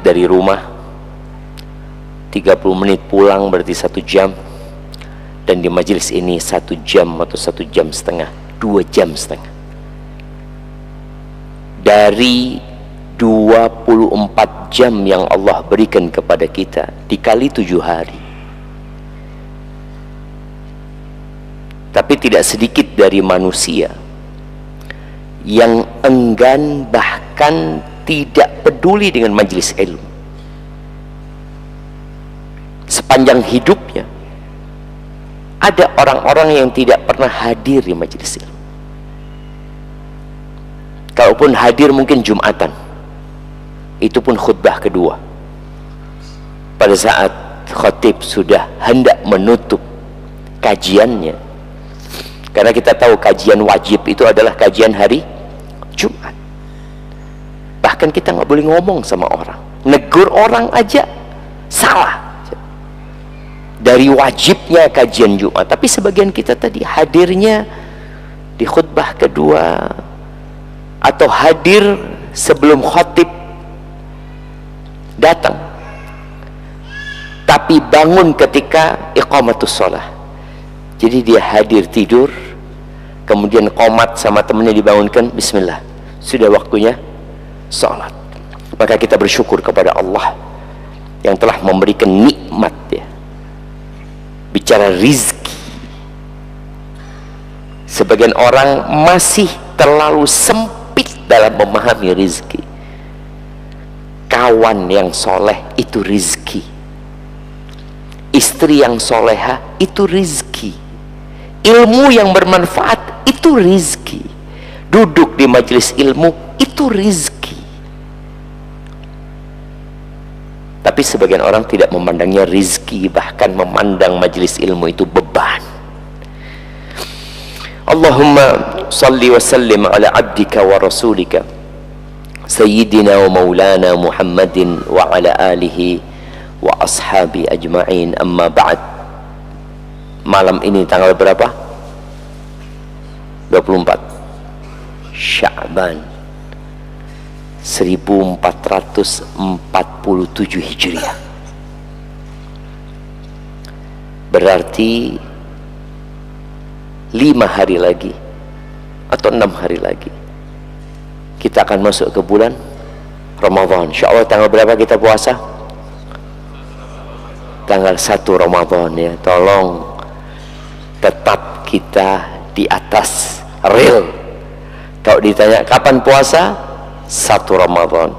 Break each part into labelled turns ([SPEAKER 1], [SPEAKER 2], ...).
[SPEAKER 1] dari rumah, 30 menit pulang berarti 1 jam, dan di majelis ini 1 jam atau 1 jam setengah, 2 jam setengah. Dari 24 jam yang Allah berikan kepada kita dikali 7 hari. Tapi tidak sedikit dari manusia yang enggan, bahkan tidak peduli dengan majelis ilmu. Sepanjang hidupnya ada orang-orang yang tidak pernah hadir di majelis ilmu. Kalaupun hadir mungkin Jumatan, itu pun khutbah kedua, pada saat khatib sudah hendak menutup kajiannya. Karena kita tahu kajian wajib itu adalah kajian hari Jumat. Bahkan kita nggak boleh ngomong sama orang, negur orang aja salah dari wajibnya kajian Jumat. Tapi sebagian kita tadi hadirnya di khutbah kedua, atau hadir sebelum khatib datang, tapi bangun ketika iqamatus shalah. Jadi dia hadir tidur, kemudian qomat sama temannya dibangunkan, bismillah, sudah waktunya sholat. Maka kita bersyukur kepada Allah yang telah memberikan nikmat ya. Bicara rizki, sebagian orang masih terlalu sempit dalam memahami rizki. Kawan yang soleh itu rizki, istri yang soleha itu rizki, ilmu yang bermanfaat itu rizki, duduk di majelis ilmu itu rizki. Tapi sebagian orang tidak memandangnya rizki, bahkan memandang majelis ilmu itu beban. Allahumma salli wa sallim ala abdika wa rasulika Sayyidina wa maulana Muhammadin wa ala alihi wa ashabi ajma'in, amma ba'd. Malam ini tanggal berapa? 24 Sya'ban 1447 Hijriah. Berarti 5 hari lagi atau 6 hari lagi kita akan masuk ke bulan Ramadan. InsyaAllah tanggal berapa kita puasa? Tanggal 1 Ramadan ya. Tolong tetap kita di atas real. Kalau ditanya kapan puasa? 1 Ramadan.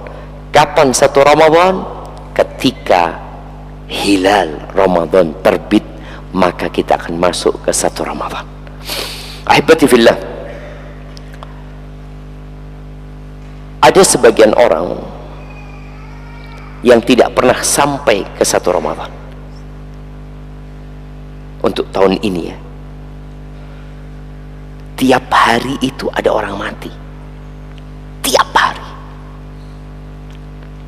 [SPEAKER 1] Kapan 1 Ramadan? Ketika hilal Ramadan terbit, maka kita akan masuk ke 1 Ramadan. Ahibati fillah, ada sebagian orang yang tidak pernah sampai ke 1 Ramadan untuk tahun ini ya. Tiap hari itu ada orang mati, tiap hari.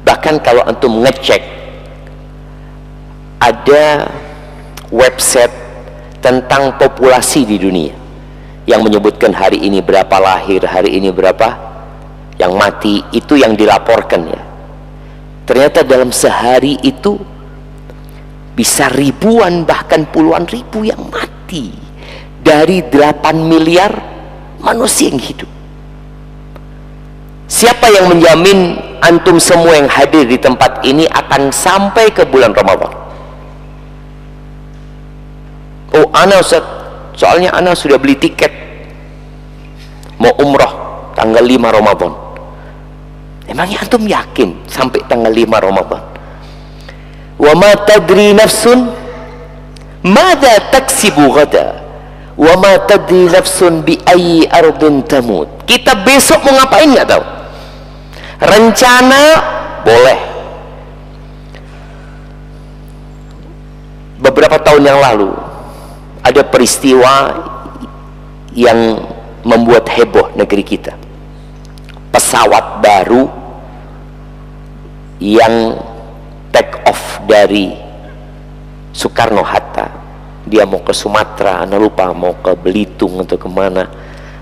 [SPEAKER 1] Bahkan kalau antum ngecek, ada website tentang populasi di dunia yang menyebutkan hari ini berapa lahir, hari ini berapa yang mati, itu yang dilaporkan ya. Ternyata dalam sehari itu bisa ribuan bahkan puluhan ribu yang mati dari 8 miliar manusia yang hidup. Siapa yang menjamin antum semua yang hadir di tempat ini akan sampai ke bulan Ramadan? Oh, ana Ustaz, soalnya ana sudah beli tiket mau umrah tanggal 5 Ramadan. Emangnya antum yakin sampai tanggal 5 Ramadan? Wa ma tadri nafsun madza taksibu ghada wa ma tadri nafsun bi ayyi ardin tamut. Kita besok mau ngapain nggak tahu. Rencana boleh. Beberapa tahun yang lalu ada peristiwa yang membuat heboh negeri kita. Pesawat baru yang take off dari Soekarno-Hatta, dia mau ke Sumatera, anda lupa mau ke Belitung atau kemana,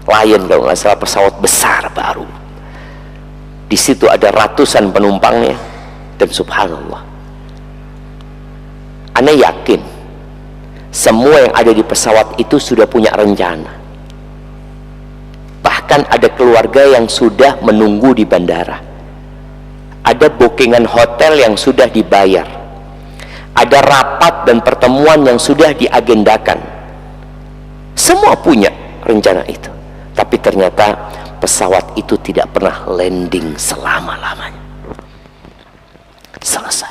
[SPEAKER 1] Lion kalau nggak salah, pesawat besar baru. Di situ ada ratusan penumpangnya, Dan subhanallah, ana yakin semua yang ada di pesawat itu sudah punya rencana. Bahkan ada keluarga yang sudah menunggu di bandara, ada bookingan hotel yang sudah dibayar, ada rapat dan pertemuan yang sudah diagendakan. Semua punya rencana itu, tapi ternyata pesawat itu tidak pernah landing selama-lamanya. Selesai.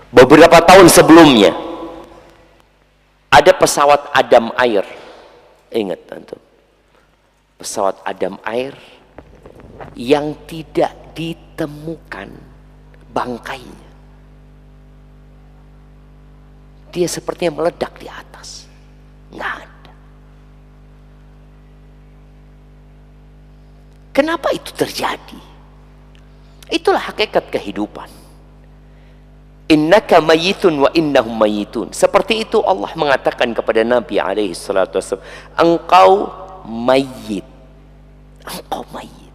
[SPEAKER 1] Beberapa tahun sebelumnya ada pesawat Adam Air, ingat antum, pesawat Adam Air yang tidak ditemukan bangkainya. Dia sepertinya meledak di atas, nggak ada. Kenapa itu terjadi? Itulah hakikat kehidupan. Innaka mayyitun wa innahum mayyitun. Seperti itu Allah mengatakan kepada Nabi alaihi salatu wasallam, engkau mayyit. Engkau mayyit.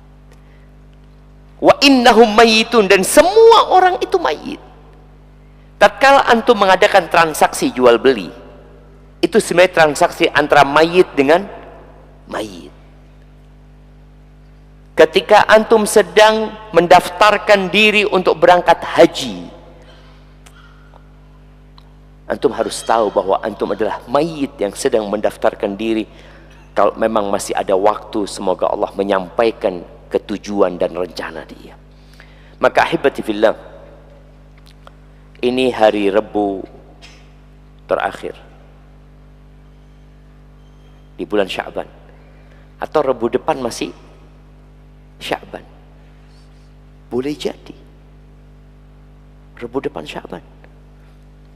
[SPEAKER 1] Wa innahum mayyitun, dan semua orang itu mayyit. Tatkala antum mengadakan transaksi jual beli, itu sebenarnya transaksi antara mayyit dengan mayyit. Ketika antum sedang mendaftarkan diri untuk berangkat haji, antum harus tahu bahwa antum adalah mayit yang sedang mendaftarkan diri. Kalau memang masih ada waktu, semoga Allah menyampaikan ketujuan dan rencana dia. Maka ahibati fillah, ini hari Rabu terakhir di bulan Sya'ban, atau Rabu depan masih Sya'ban. Boleh jadi Rabu depan Sya'ban,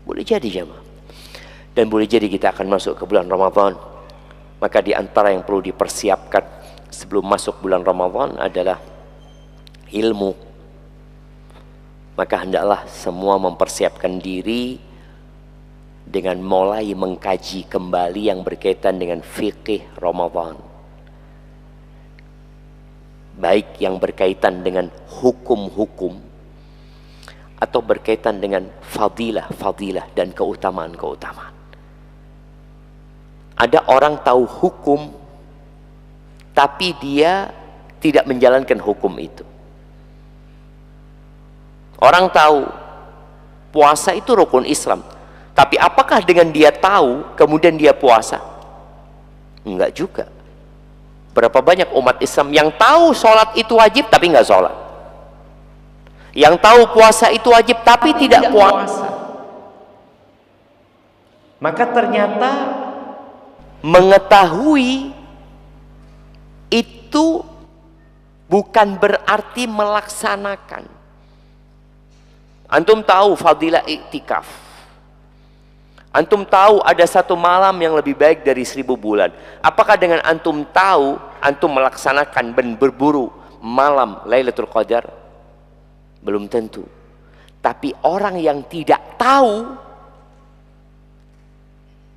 [SPEAKER 1] boleh jadi jemaah. Dan boleh jadi kita akan masuk ke bulan Ramadan. Maka di antara yang perlu dipersiapkan sebelum masuk bulan Ramadan adalah ilmu. Maka hendaklah semua mempersiapkan diri dengan mulai mengkaji kembali yang berkaitan dengan fikih Ramadan, baik yang berkaitan dengan hukum-hukum atau berkaitan dengan fadilah-fadilah dan keutamaan-keutamaan. Ada orang tahu hukum tapi dia tidak menjalankan hukum itu. Orang tahu puasa itu rukun Islam, tapi apakah dengan dia tahu kemudian dia puasa? Enggak juga. Berapa banyak umat Islam yang tahu sholat itu wajib tapi nggak sholat, yang tahu puasa itu wajib tapi tidak puasa. Maka ternyata mengetahui itu bukan berarti melaksanakan. Antum tahu fadilah iktikaf, antum tahu ada satu malam yang lebih baik dari 1000 bulan. Apakah dengan antum tahu, antum melaksanakan dan berburu malam Lailatul Qadar? Belum tentu. Tapi orang yang tidak tahu,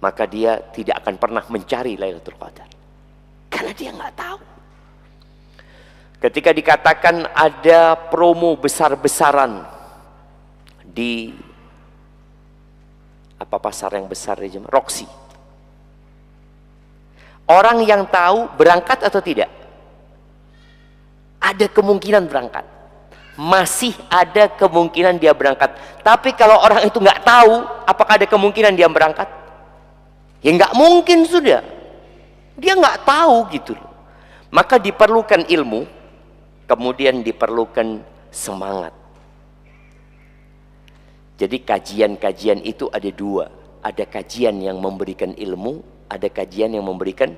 [SPEAKER 1] maka dia tidak akan pernah mencari Lailatul Qadar, karena dia nggak tahu. Ketika dikatakan ada promo besar-besaran di apa pasar yang besar di Jemaah, Roxy. Orang yang tahu berangkat atau tidak? Ada kemungkinan berangkat. Masih ada kemungkinan dia berangkat. Tapi kalau orang itu nggak tahu, apakah ada kemungkinan dia berangkat? Ya nggak mungkin sudah. Dia nggak tahu gitu loh. Maka diperlukan ilmu, kemudian diperlukan semangat. Jadi kajian-kajian itu ada dua. Ada kajian yang memberikan ilmu, ada kajian yang memberikan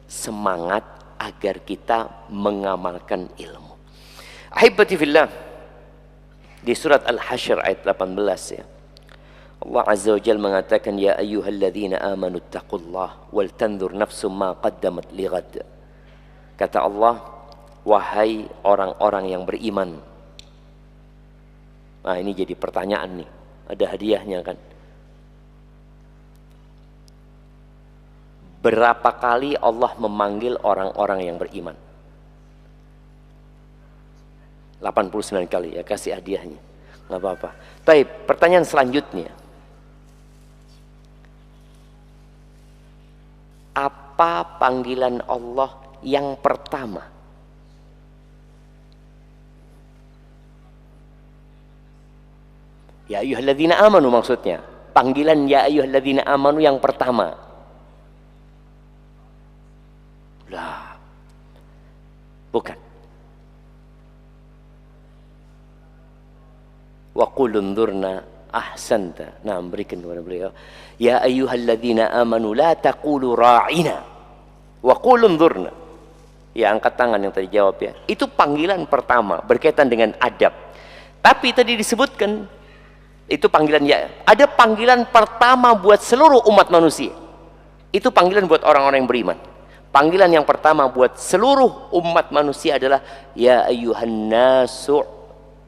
[SPEAKER 1] semangat agar kita mengamalkan ilmu. Ahibati fillah, di surat Al-Hasyr ayat 18 ya, Allah Azza wa Jalla mengatakan, ya ayyuhalladzina amanu taqullah wal tanzur nafsum ma qaddamat lighad. Kata Allah, wahai orang-orang yang beriman. Nah, ini jadi pertanyaan nih, ada hadiahnya kan. Berapa kali Allah memanggil orang-orang yang beriman? 89 kali ya, kasih hadiahnya. nggak apa-apa. Baik, pertanyaan selanjutnya. Apa panggilan Allah yang pertama? Ya ayyuhalladzina amanu maksudnya. Panggilan ya ayyuhalladzina amanu yang pertama. Lah. Bukan. Wa qul unzurna ahsanta. Nah, berikan kepada beliau. Ya ayyuhalladzina amanu la taqulu ra'ina. Wa qul unzurna. Ya, angkat tangan yang tadi jawab ya. Itu panggilan pertama berkaitan dengan adab. Tapi tadi disebutkan itu panggilan ya. Ada panggilan pertama buat seluruh umat manusia. Itu panggilan buat orang-orang yang beriman. Panggilan yang pertama buat seluruh umat manusia adalah ya ayyuhan nasu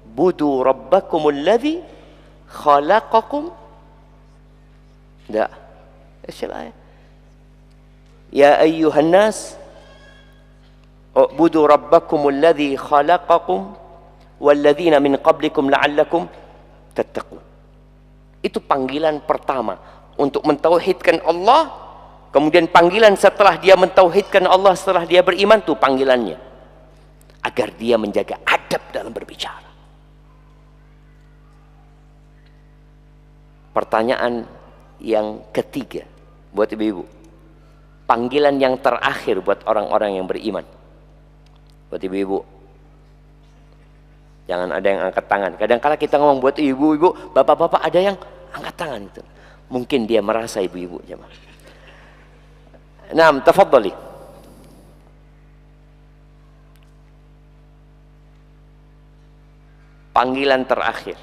[SPEAKER 1] budu rabbakumul ladzi khalaqakum. Enggak. Ya ayyuhan nas ubudu rabbakumul ladzi khalaqakum walladzina min qablikum la'allakum tattaqun. Itu panggilan pertama untuk mentauhidkan Allah. Kemudian panggilan setelah dia mentauhidkan Allah, setelah dia beriman, itu panggilannya agar dia menjaga adab dalam berbicara. Pertanyaan yang ketiga buat ibu-ibu, panggilan yang terakhir buat orang-orang yang beriman. Buat ibu-ibu, jangan ada yang angkat tangan. Kadang-kala kita ngomong buat ibu-ibu, bapak-bapak ada yang angkat tangan itu. Mungkin dia merasa ibu-ibu jemaah. Naam, tafadhali. Panggilan terakhir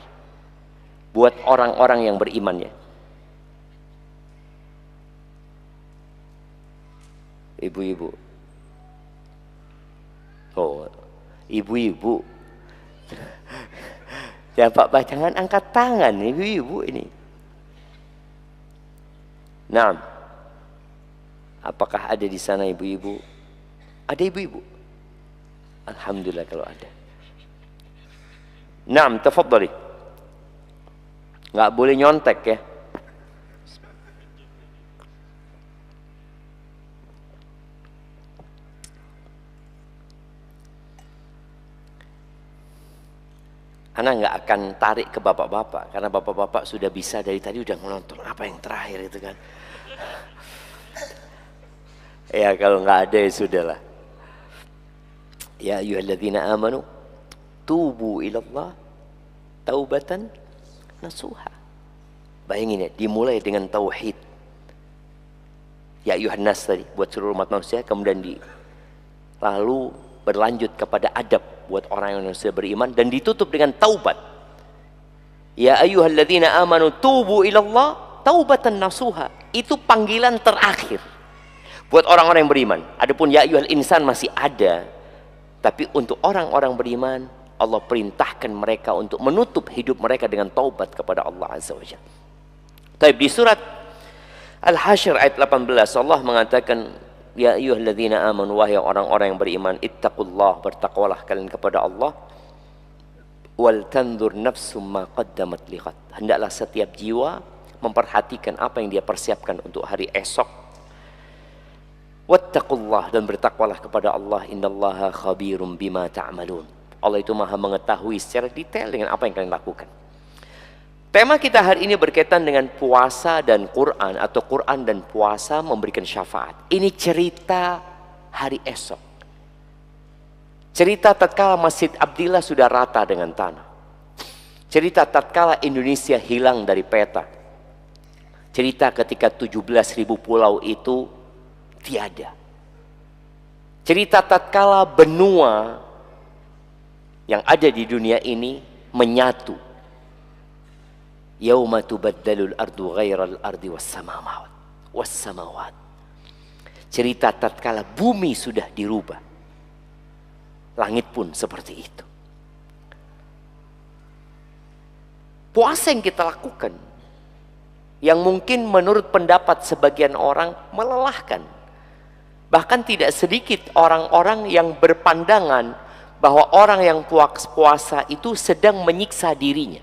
[SPEAKER 1] buat orang-orang yang beriman ya. Ibu-ibu. Oh, ibu-ibu. Ya Pak, jangan angkat tangan ibu-ibu ini. Naam. Apakah ada di sana ibu-ibu? Ada ibu-ibu? Alhamdulillah kalau ada. Naam, tafadhali. Nggak boleh nyontek ya. Ana nggak akan tarik ke bapak-bapak karena bapak-bapak sudah bisa dari tadi udah menonton apa yang terakhir itu kan. Ya kalau nggak ada ya sudahlah. Ya ayyuhalladzina amanu tubu ilallah taubatan nasuha. Bayangin ya, dimulai dengan tauhid. Ya ayyuhan nas tadi buat seluruh umat manusia, kemudian lalu berlanjut kepada adab buat orang yang sudah beriman dan ditutup dengan taubat. Ya ayyuhalladzina amanu tubu ilallah taubatan nasuha. Itu panggilan terakhir buat orang-orang yang beriman. Adapun ya ayyuhal insan masih ada, tapi untuk orang-orang beriman Allah perintahkan mereka untuk menutup hidup mereka dengan taubat kepada Allah Azza wa Jalla. Tapi di surat Al-Hasyr ayat 18 Allah mengatakan ya ayyuhalladzina amanu, wahai orang-orang yang beriman, ittaqullah, bertakwalah kalian kepada Allah, wal tanzur nafsum ma qaddamat lighad, hendaklah setiap jiwa memperhatikan apa yang dia persiapkan untuk hari esok. Wattaqullah, dan bertakwalah kepada Allah, innallaha khabirum bima ta'malun. Allah itu maha mengetahui secara detail dengan apa yang kalian lakukan. Tema kita hari ini berkaitan dengan puasa dan Quran, atau Quran dan puasa memberikan syafaat. Ini cerita hari esok. Cerita tatkala Masjid Abdillah sudah rata dengan tanah. Cerita tatkala Indonesia hilang dari peta. Cerita ketika 17.000 pulau itu tiada. Cerita tatkala benua yang ada di dunia ini menyatu. Yauma tubaddalul ardu ghairal ardi was samawat. Cerita tatkala bumi sudah dirubah. Langit pun seperti itu. Puasa yang kita lakukan, yang mungkin menurut pendapat sebagian orang melelahkan. Bahkan tidak sedikit orang-orang yang berpandangan bahwa orang yang puasa itu sedang menyiksa dirinya.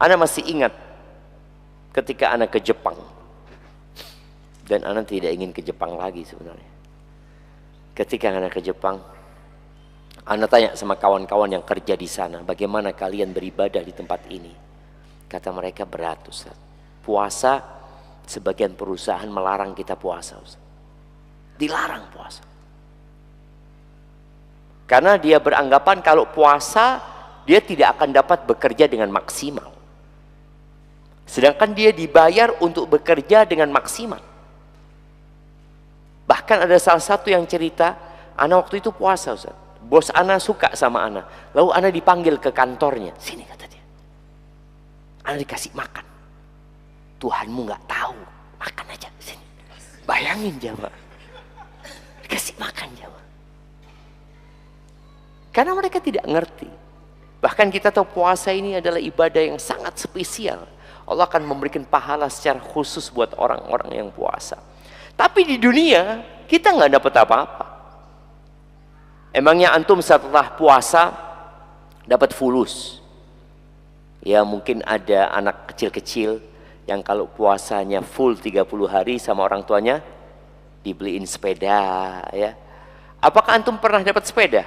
[SPEAKER 1] Ana masih ingat ketika ana ke Jepang. Dan ana tidak ingin ke Jepang lagi sebenarnya. Ketika ana ke Jepang, ana tanya sama kawan-kawan yang kerja di sana, bagaimana kalian beribadah di tempat ini? Kata mereka, berat Ustaz. Puasa, sebagian perusahaan melarang kita puasa Ustaz. Dilarang puasa. Karena dia beranggapan kalau puasa, dia tidak akan dapat bekerja dengan maksimal. Sedangkan dia dibayar untuk bekerja dengan maksimal. Bahkan ada salah satu yang cerita, ana waktu itu puasa Ustaz. Bos ana suka sama ana. Lalu ana dipanggil ke kantornya. Sini kata dia. Ana dikasih makan. Tuhanmu nggak tahu. Makan aja. Sini. Bayangin jamaah. Dikasih makan jamaah. Karena mereka tidak ngerti. Bahkan kita tahu puasa ini adalah ibadah yang sangat spesial. Allah akan memberikan pahala secara khusus buat orang-orang yang puasa. Tapi di dunia kita nggak dapat apa-apa. Emangnya antum setelah puasa dapat fulus? Ya mungkin ada anak kecil-kecil yang kalau puasanya full 30 hari sama orang tuanya dibeliin sepeda ya. Apakah antum pernah dapat sepeda?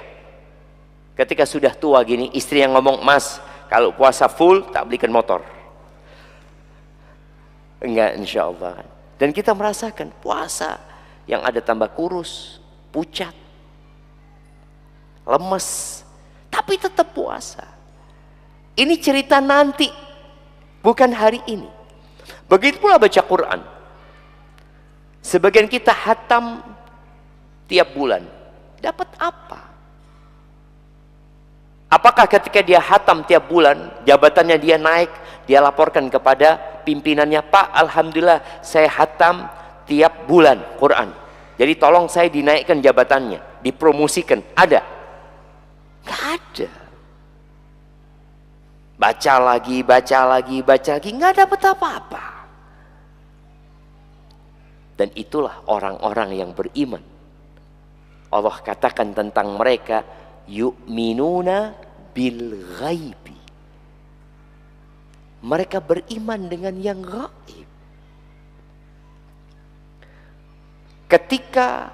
[SPEAKER 1] Ketika sudah tua gini, istri yang ngomong, "Mas, kalau puasa full tak belikan motor." Enggak, insya Allah. Dan kita merasakan puasa yang ada tambah kurus, pucat, lemes, tapi tetap puasa. Ini cerita nanti, bukan hari ini. Begitu pula baca Quran. Sebagian kita hatam tiap bulan. Dapat apa? Apakah ketika dia hatam tiap bulan, jabatannya dia naik, dia laporkan kepada pimpinannya, "Pak, alhamdulillah saya hatam tiap bulan Quran. Jadi tolong saya dinaikkan jabatannya, dipromosikan." Ada? Nggak ada. Baca lagi, nggak dapat apa-apa. Dan itulah orang-orang yang beriman. Allah katakan tentang mereka, yu'minuna bil ghaibi. Mereka beriman dengan yang gaib. Ketika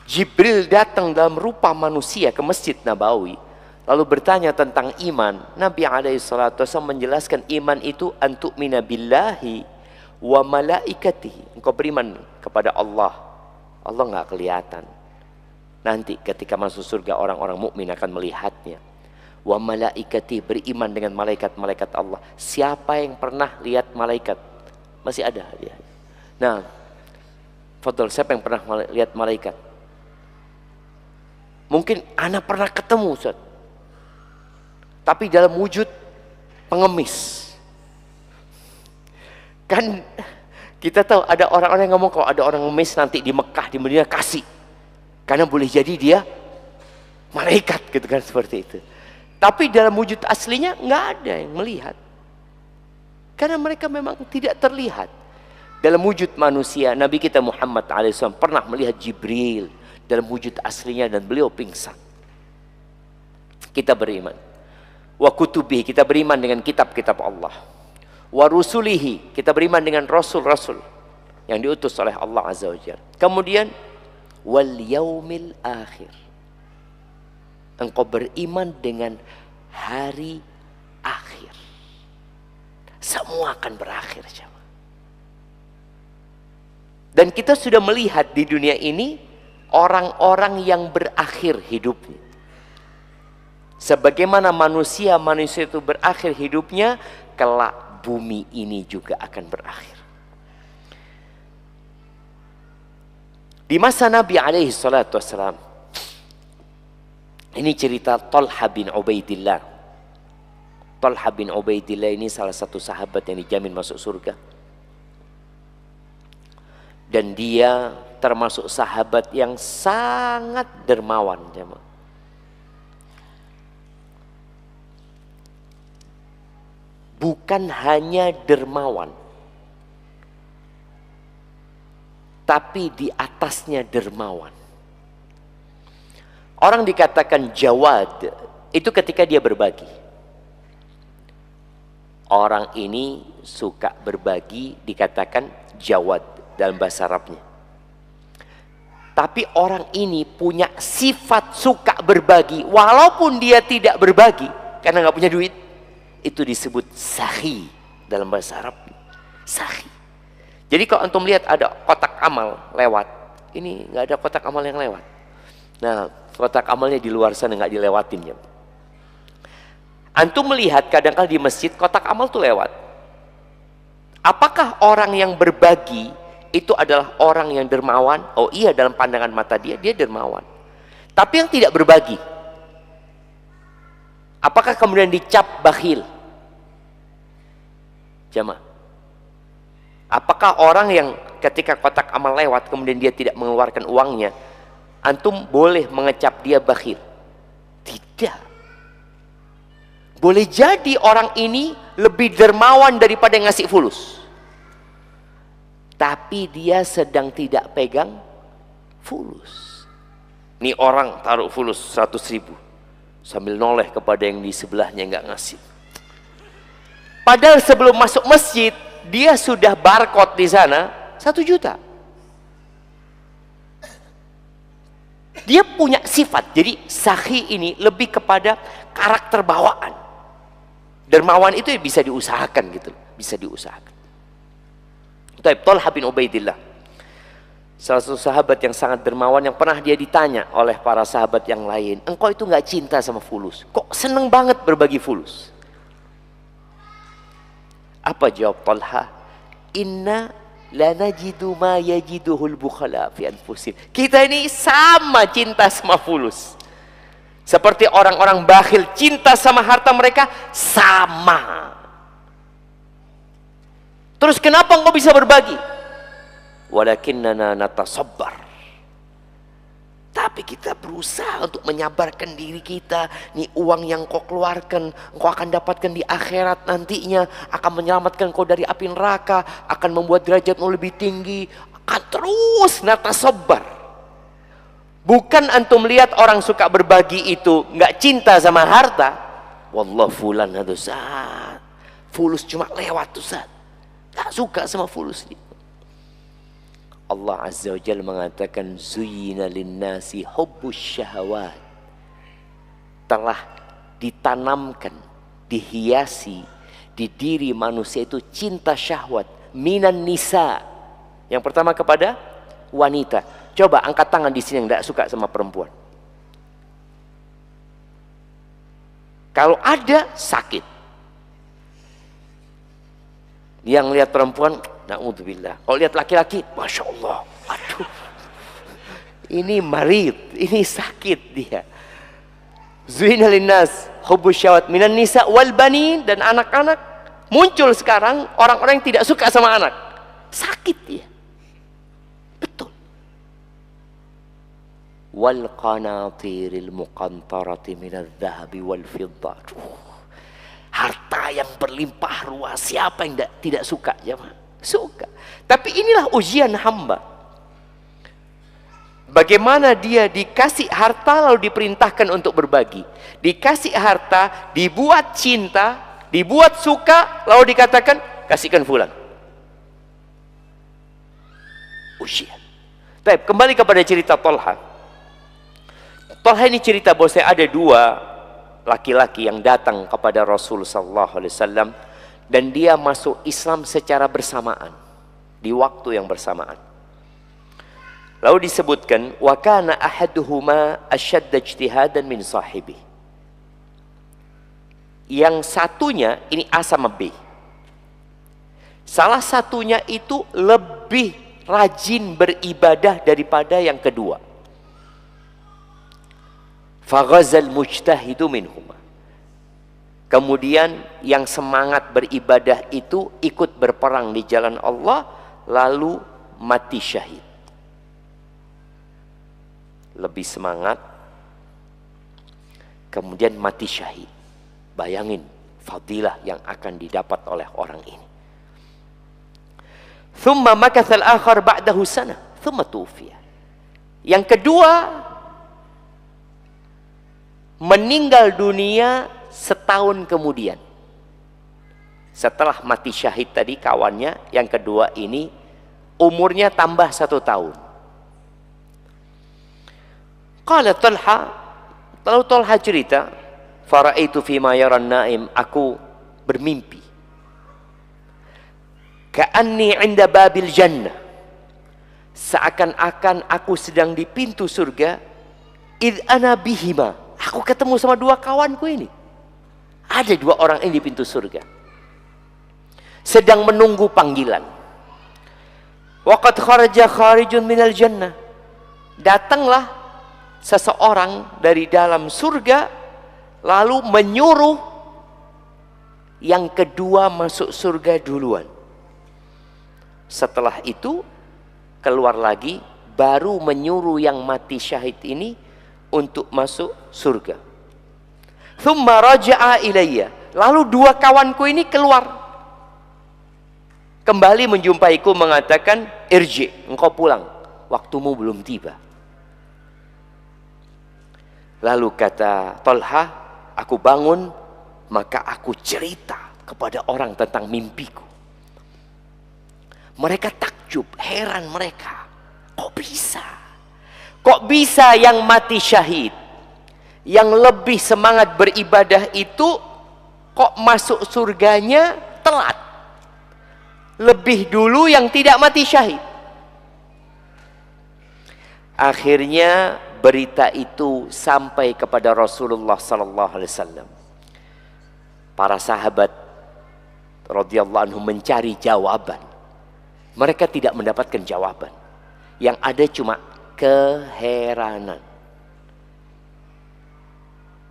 [SPEAKER 1] Jibril datang dalam rupa manusia ke Masjid Nabawi, lalu bertanya tentang iman, Nabi SAW menjelaskan iman itu antu'mina billahi wa malaikatihi. Engkau beriman kepada Allah. Allah nggak kelihatan. Nanti ketika masuk surga orang-orang mukmin akan melihatnya. Wa malaikati, beriman dengan malaikat-malaikat Allah. Siapa yang pernah lihat malaikat? Masih ada dia. Nah, fadhol, siapa yang pernah lihat malaikat? Mungkin anak pernah ketemu Ustaz. Tapi dalam wujud pengemis. Kan kita tahu ada orang-orang yang ngomong kalau ada orang ngemis nanti di Mekah, di Madinah kasih. Karena boleh jadi dia malaikat gitu kan, seperti itu. Tapi dalam wujud aslinya nggak ada yang melihat. Karena mereka memang tidak terlihat. Dalam wujud manusia, Nabi kita Muhammad SAW pernah melihat Jibril dalam wujud aslinya dan beliau pingsan. Kita beriman. Wa kutubihi, kita beriman dengan kitab-kitab Allah. Wa rusulihi, kita beriman dengan rasul-rasul yang diutus oleh Allah Azza wa Jalla. Kemudian wal yaumil akhir. Engkau beriman dengan hari akhir. Semua akan berakhir. Dan kita sudah melihat di dunia ini orang-orang yang berakhir hidupnya. Sebagaimana manusia itu berakhir hidupnya, kelak bumi ini juga akan berakhir. Di masa Nabi SAW, ini cerita Talha bin Ubaidillah. Talha bin Ubaidillah ini salah satu sahabat yang dijamin masuk surga. Dan dia termasuk sahabat yang sangat dermawan. Bukan hanya dermawan, tapi di atasnya dermawan. Orang dikatakan jawad itu ketika dia berbagi. Orang ini suka berbagi, dikatakan jawad dalam bahasa Arabnya. Tapi orang ini punya sifat suka berbagi, walaupun dia tidak berbagi karena nggak punya duit. Itu disebut sakhi dalam bahasa Arab. Sakhi. Jadi kalau antum lihat ada kotak amal lewat, ini nggak ada kotak amal yang lewat. Nah, kotak amalnya di luar sana nggak dilewatin ya. Antum melihat kadang-kadang di masjid kotak amal tuh lewat. Apakah orang yang berbagi itu adalah orang yang dermawan? Oh iya, dalam pandangan mata dia dermawan. Tapi yang tidak berbagi, apakah kemudian dicap bakhil? Jamaah, apakah orang yang ketika kotak amal lewat kemudian dia tidak mengeluarkan uangnya, antum boleh mengecap dia bakhil? Tidak. Boleh jadi orang ini lebih dermawan daripada yang ngasih fulus, tapi dia sedang tidak pegang fulus. Nih orang taruh fulus 100.000 sambil noleh kepada yang di sebelahnya nggak ngasih. Padahal sebelum masuk masjid dia sudah barcode di sana 1 juta. Dia punya sifat. Jadi sakhi ini lebih kepada karakter bawaan. Dermawan itu bisa diusahakan gitu, bisa diusahakan. Talha bin Ubaidillah, salah satu sahabat yang sangat dermawan, yang pernah dia ditanya oleh para sahabat yang lain, engkau itu nggak cinta sama fulus, kok seneng banget berbagi fulus? Apa jawab Talha? Inna la najidu ma yajiduhul bukhala fi anfusihim. Kita ini sama cinta sama fulus. Seperti orang-orang bakhil cinta sama harta mereka, sama. Terus kenapa engkau bisa berbagi? Walakinnana natasabbar. Tapi kita berusaha untuk menyabarkan diri kita. Nih uang yang kau keluarkan, engkau akan dapatkan di akhirat nantinya, akan menyelamatkan kau dari api neraka, akan membuat derajatmu lebih tinggi, akan terus natasabbar. Bukan antum lihat orang suka berbagi itu nggak cinta sama harta. Wallah fulan itu Ustaz, fulus cuma lewat Ustaz, nggak suka sama fulus. Allah Azza wa Jalla mengatakan zuyyina linnasi hubbus syahawat. Telah ditanamkan, dihiasi di diri manusia itu cinta syahwat minan nisa. Yang pertama kepada wanita. Coba angkat tangan di sini yang tidak suka sama perempuan. Kalau ada sakit. Yang lihat perempuan, na'udzubillah. Kalau lihat laki-laki, masya Allah, aduh, ini marid, ini sakit dia. Zuhina linnas hubbus syahwat minan nisa wal banin, dan anak-anak muncul sekarang orang-orang yang tidak suka sama anak, sakit dia. Betul. Wal qanatiril muqantarati minadz zahabi wal fiddah. Harta yang berlimpah ruah, siapa yang tidak suka? Jemaah, suka. Tapi inilah ujian hamba. Bagaimana dia dikasih harta lalu diperintahkan untuk berbagi. Dikasih harta, dibuat cinta, dibuat suka, lalu dikatakan kasihkan fulan. Ujian. Baik, kembali kepada cerita Talha. Talha ini cerita bahwa ada 2 laki-laki yang datang kepada Rasul sallallahu alaihi wasallam, dan dia masuk Islam secara bersamaan, di waktu yang bersamaan. Lalu disebutkan wa kana ahaduhuma ashadda ijtihadan min sahibi. Yang satunya, ini A sama B, salah satunya itu lebih rajin beribadah daripada yang kedua. Faghazal mujtahidu minhuma. Kemudian yang semangat beribadah itu ikut berperang di jalan Allah, lalu mati syahid. Lebih semangat, kemudian mati syahid. Bayangin fadilah yang akan didapat oleh orang ini. Thumma makathal akhar ba'dahu sana, thumma tufiya. Yang kedua meninggal dunia setahun kemudian. Setelah mati syahid tadi kawannya, yang kedua ini umurnya tambah 1 tahun. Qala Talha, lalu Talha cerita, faraitu fima yaran naim, aku bermimpi. Ka'anni 'inda babil jannah, seakan-akan aku sedang di pintu surga. Idh ana bihima, aku ketemu sama 2 kawanku ini. Ada 2 orang ini di pintu surga, sedang menunggu panggilan. Waqad kharaja kharijun minal jannah, datanglah seseorang dari dalam surga lalu menyuruh yang kedua masuk surga duluan. Setelah itu keluar lagi, baru menyuruh yang mati syahid ini untuk masuk surga. Thumma raja'a ilayya, lalu 2 kawanku ini keluar, kembali menjumpaiku, mengatakan, irji, engkau pulang, waktumu belum tiba. Lalu kata Talha, aku bangun, maka aku cerita kepada orang tentang mimpiku. Mereka takjub, heran mereka, kok bisa yang mati syahid, yang lebih semangat beribadah itu, kok masuk surganya telat, lebih dulu yang tidak mati syahid. Akhirnya berita itu sampai kepada Rasulullah sallallahu alaihi wasallam. Para sahabat radhiyallahu anhum mencari jawaban. Mereka tidak mendapatkan jawaban. Yang ada cuma keheranan.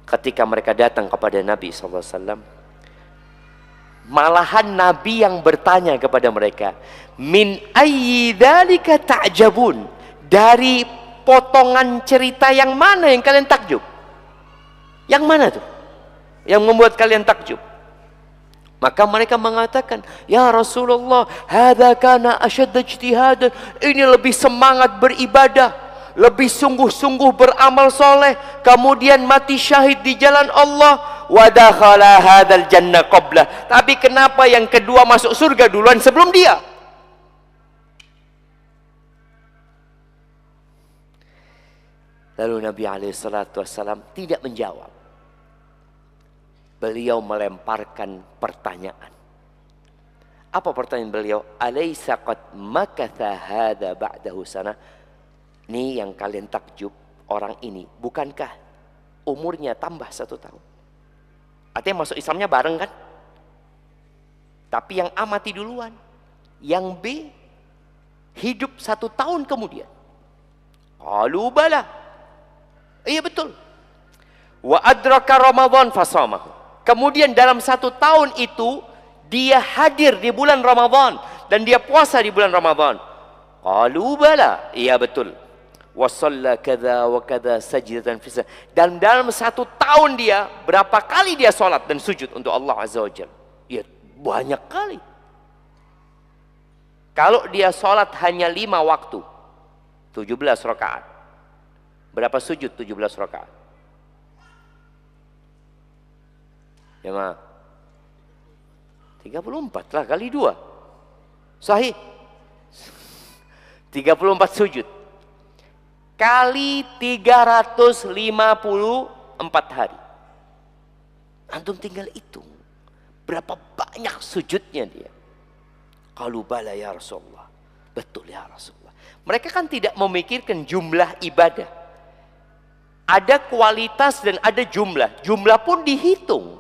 [SPEAKER 1] Ketika mereka datang kepada Nabi SAW, malahan Nabi yang bertanya kepada mereka, min ayyi dzalika ta'jabun, dari potongan cerita yang mana yang kalian takjub? Yang mana tuh yang membuat kalian takjub? Maka mereka mengatakan, ya Rasulullah, hadza kana asyadd ijtihadan, ini lebih semangat beribadah, lebih sungguh-sungguh beramal soleh, kemudian mati syahid di jalan Allah, wa dakhala hadzal jannah qabla. Tapi kenapa yang kedua masuk surga duluan sebelum dia? Lalu Nabi SAW tidak menjawab. Beliau melemparkan pertanyaan. Apa pertanyaan beliau? Alaysa qad makatha hadza ba'dahu sana? Ini yang kalian takjub, orang ini, bukankah umurnya tambah 1 tahun? Artinya masuk Islamnya bareng kan? Tapi yang A mati duluan, yang B hidup 1 tahun kemudian. Qalu bala, iya betul. Wa adraka Ramadan fasamahu, kemudian dalam 1 tahun itu dia hadir di bulan Ramadan dan dia puasa di bulan Ramadan. Qalu bala, iya betul. Wa shalla kadza wa kadza sajdatan fi, dan dalam 1 tahun dia berapa kali dia salat dan sujud untuk Allah Azza wa Jalla? Ya banyak kali. Kalau dia salat hanya 5 waktu, 17 rakaat. Berapa sujud 17 rakaat? Ya ma, 34 lah kali 2. Sahih. 34 sujud. Kali 354 hari. Antum tinggal hitung berapa banyak sujudnya dia. Qalu bala ya Rasulullah. Betul ya Rasulullah. Mereka kan tidak memikirkan jumlah ibadah. Ada kualitas dan ada jumlah. Jumlah pun dihitung.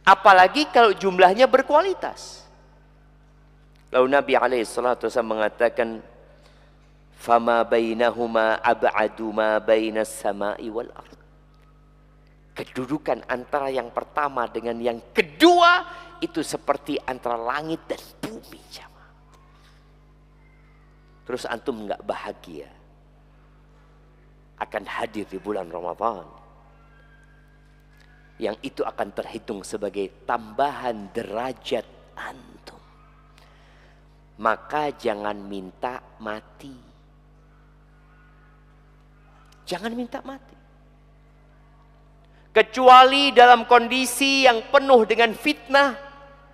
[SPEAKER 1] Apalagi kalau jumlahnya berkualitas. Lalu Nabi SAW mengatakan, fama bainahuma ab'adu ma bainas sama'i wal ard. Kedudukan antara yang pertama dengan yang kedua itu seperti antara langit dan bumi. Terus antum nggak bahagia akan hadir di bulan Ramadan, yang itu akan terhitung sebagai tambahan derajat antum. Maka jangan minta mati. Jangan minta mati. Kecuali dalam kondisi yang penuh dengan fitnah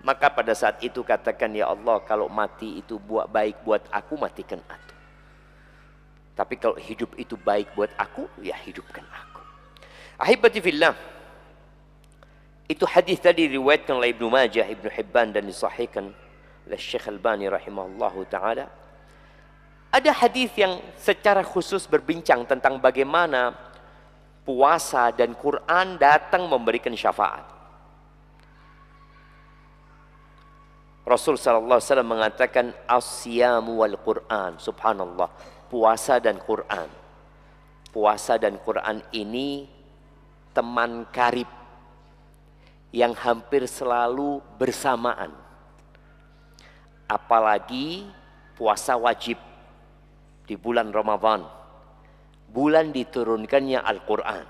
[SPEAKER 1] Maka pada saat itu katakan, ya Allah, kalau mati itu baik buat aku, matikan aku. Tapi kalau hidup itu baik buat aku, ya hidupkan aku. Ahibati fillah, itu hadis tadi riwayatkan oleh Ibnu Majah, Ibnu Hibban, dan disahihkan oleh Syekh Albani rahimahullahu ta'ala. Ada hadis yang secara khusus berbincang tentang bagaimana puasa dan Quran datang memberikan syafaat. Rasul sallallahu alaihi wasallam mengatakan as-siyamu wal Quran. Subhanallah, puasa dan Quran. Puasa dan Quran ini teman karib yang hampir selalu bersamaan. Apalagi puasa wajib di bulan Ramadan, bulan diturunkannya Al-Quran.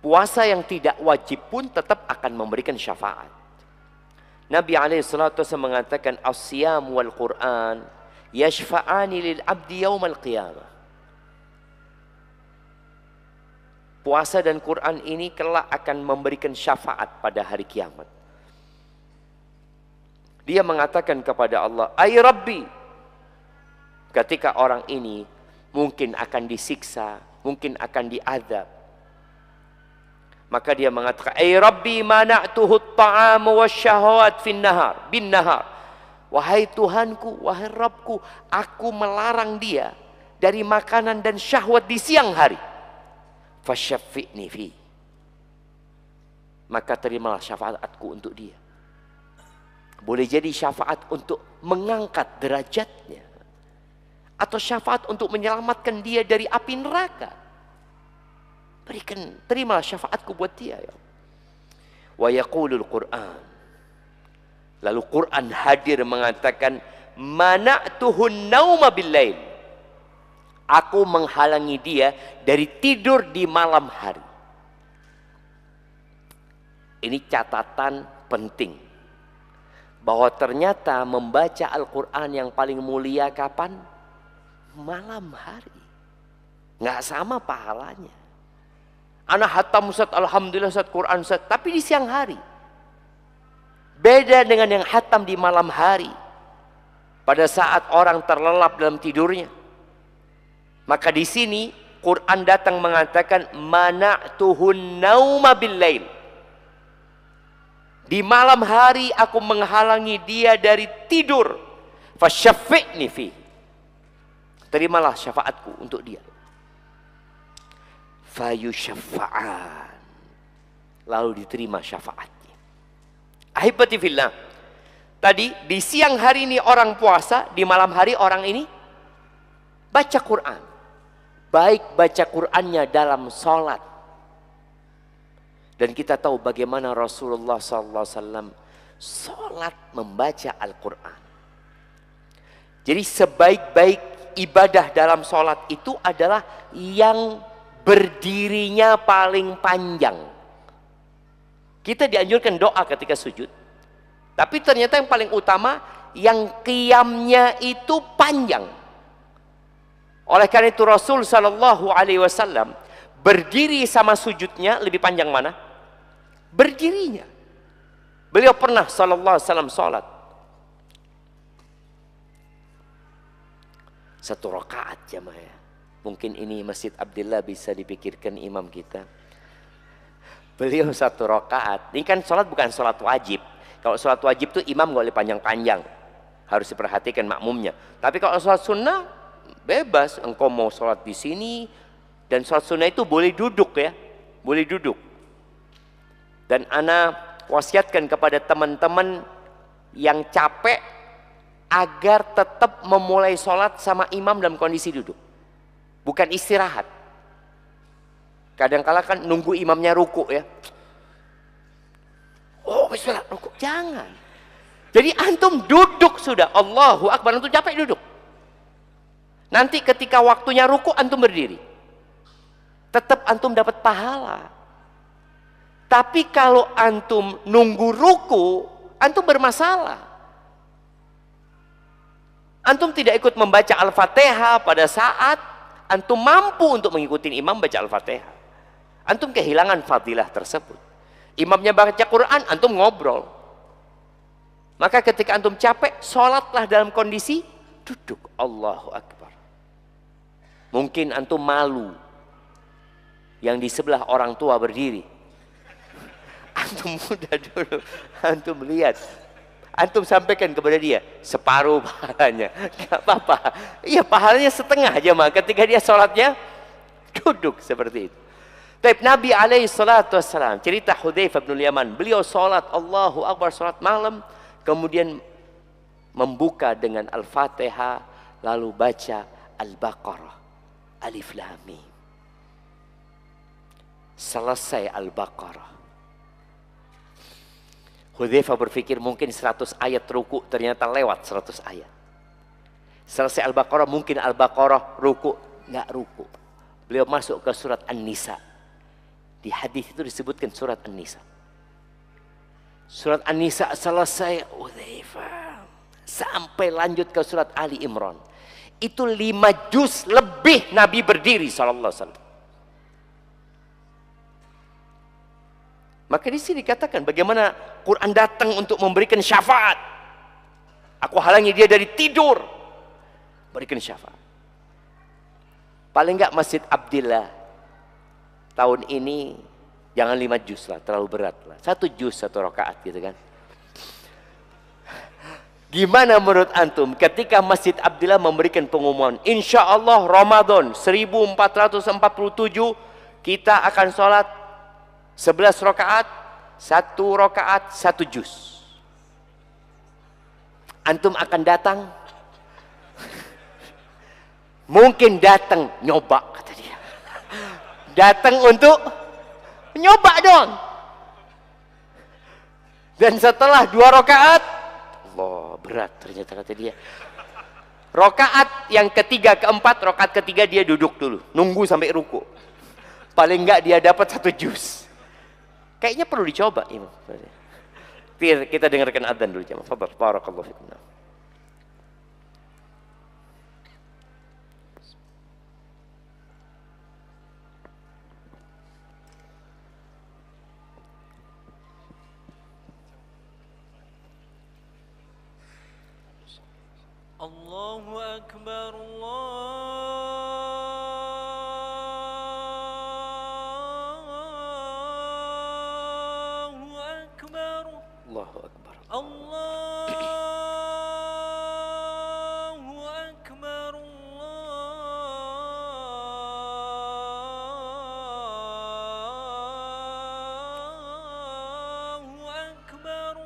[SPEAKER 1] Puasa yang tidak wajib pun tetap akan memberikan syafaat. Nabi SAW mengatakan as-siyam wal Quran yashfa'ani lil abdi yaumal qiyamah. Puasa dan Quran ini kelak akan memberikan syafaat pada hari kiamat. Dia mengatakan kepada Allah, ay Rabbi, ketika orang ini mungkin akan disiksa, mungkin akan diazab, maka dia mengatakan, ay Rabbi mana'tuhu at-ta'am wasyahawat bin nahar. Wahai Tuhanku, wahai Rabbku, aku melarang dia dari makanan dan syahwat di siang hari. Fasyaffi'ni fi. Maka terimalah syafaatku untuk dia. Boleh jadi syafaat untuk mengangkat derajatnya, atau syafaat untuk menyelamatkan dia dari api neraka. Terimalah syafaatku buat dia, ya. Wa yaqulul Qur'an. Lalu Quran hadir mengatakan, mana'tuhun nauma bil-lail. Aku menghalangi dia dari tidur di malam hari. Ini catatan penting, bahwa ternyata membaca Al-Quran yang paling mulia kapan? Malam hari. Nggak sama pahalanya. Anak hatam Ustaz, alhamdulillah Ustaz, Quran Ustaz, tapi di siang hari. Beda dengan yang hatam di malam hari, pada saat orang terlelap dalam tidurnya. Maka di sini Quran datang mengatakan, mana'tuhun nauma bil-lail. Di malam hari aku menghalangi dia dari tidur. Fasyaffi'ni fi. Terimalah syafaatku untuk dia. Fayusyaffa'an. Lalu diterima syafaatnya. Ahibati fillah. Tadi di siang hari ini orang puasa, di malam hari orang ini baca Quran. Baik baca Qurannya dalam sholat. Dan kita tahu bagaimana Rasulullah SAW sholat membaca Al-Quran. Jadi sebaik-baik ibadah dalam sholat itu adalah yang berdirinya paling panjang. Kita dianjurkan doa ketika sujud, tapi ternyata yang paling utama yang qiyamnya itu panjang. Oleh karena itu Rasul SAW berdiri sama sujudnya lebih panjang mana? Berdirinya. Beliau pernah SAW sholat 1 rakaat jamaah. Mungkin ini Masjid Abdillah bisa dipikirkan imam kita. Beliau 1 rakaat. Ini kan sholat bukan sholat wajib. Kalau sholat wajib tuh imam gak boleh panjang-panjang, harus diperhatikan makmumnya. Tapi kalau sholat sunnah bebas, engkau mau sholat di sini. Dan sholat sunnah itu boleh duduk, ya, boleh duduk. Dan ana wasiatkan kepada teman-teman yang capek agar tetap memulai sholat sama imam dalam kondisi duduk, bukan istirahat. Kadang-kala kan nunggu imamnya ruku, ya. Oh, bismillah, ruku. Jangan. Jadi antum duduk sudah. Allahu Akbar, antum capek duduk. Nanti ketika waktunya ruku antum berdiri. Tetap antum dapat pahala. Tapi kalau antum nunggu ruku, antum bermasalah. Antum tidak ikut membaca Al-Fatihah pada saat antum mampu untuk mengikuti imam baca Al-Fatihah. Antum kehilangan fadilah tersebut. Imamnya baca Quran, antum ngobrol. Maka ketika antum capek, sholatlah dalam kondisi duduk. Allahu Akbar. Mungkin antum malu yang di sebelah orang tua berdiri. Antum muda dulu, antum lihat. Antum sampaikan kepada dia, separuh pahalanya. Gak apa-apa. Iya, pahalanya setengah aja mah. Ketika dia sholatnya, duduk seperti itu. Tapi Nabi alaihi salatu wassalam, cerita Hudzaifah bin Yaman, beliau sholat Allahu Akbar, sholat malam, kemudian membuka dengan Al-Fatihah, lalu baca Al-Baqarah, Alif Lam Mim. Selesai Al-Baqarah, Hudzaifah berpikir mungkin 100 ayat ruku, ternyata lewat 100 ayat. Selesai Al-Baqarah, mungkin Al-Baqarah ruku, nggak ruku. Beliau masuk ke surat An-Nisa. Di hadis itu disebutkan surat An-Nisa. Surat An-Nisa selesai Hudzaifah sampai lanjut ke surat Ali Imran. Itu 5 juz lebih Nabi berdiri sallallahu alaihi wasallam. Maka di sini dikatakan bagaimana Quran datang untuk memberikan syafaat. Aku halangi dia dari tidur, berikan syafaat. Paling enggak Masjid Abdillah tahun ini jangan 5 juz lah, terlalu berat lah. 1 juz 1 rakaat gitu kan. Gimana menurut antum ketika Masjid Abdillah memberikan pengumuman, insya Allah Ramadan 1447 kita akan sholat 11 rakaat, 1 rakaat, 1 juz. Antum akan datang? Mungkin datang nyoba, kata dia. Datang untuk nyoba dong. Dan setelah 2 rakaat, Allah, berat ternyata, kata dia. Rakaat yang ketiga, keempat, rakaat ketiga dia duduk dulu, nunggu sampai ruku. Paling enggak dia dapat 1 juz. Kayaknya perlu dicoba, Imam. Kita dengarkan adzan dulu, jemaah. Fadhal, barakallahu fikum.
[SPEAKER 2] Allahu Akbar,
[SPEAKER 1] Allahu Akbar.
[SPEAKER 2] Allahu Akbar, Allahu Akbar.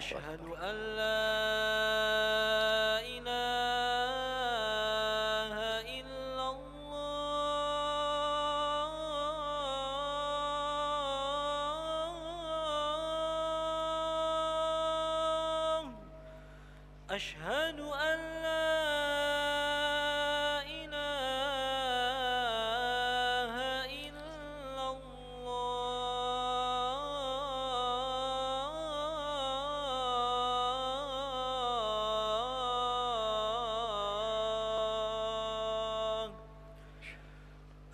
[SPEAKER 2] Asyhadu an la ilaha illallah. Asyhadu an la ilaha illallah.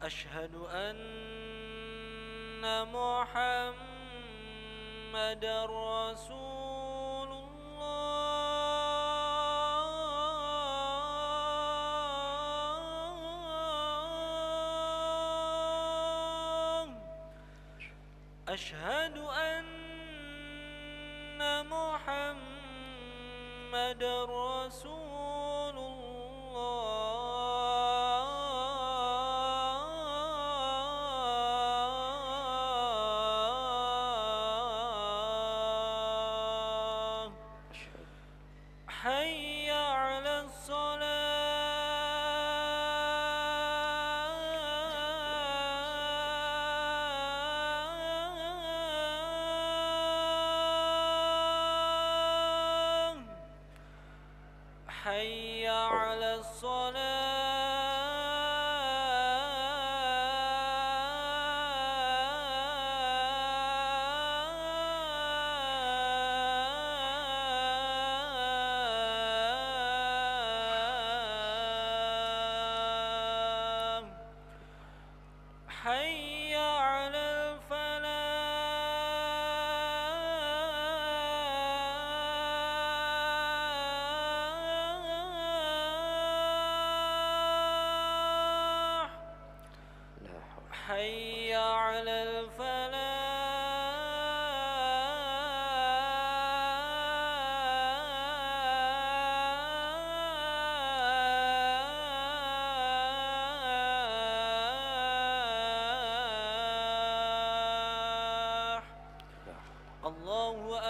[SPEAKER 2] Asyhadu anna Muhammadar Rasulullah. Asyhadu anna Muhammadar Rasulullah. Hayya 'alas salah.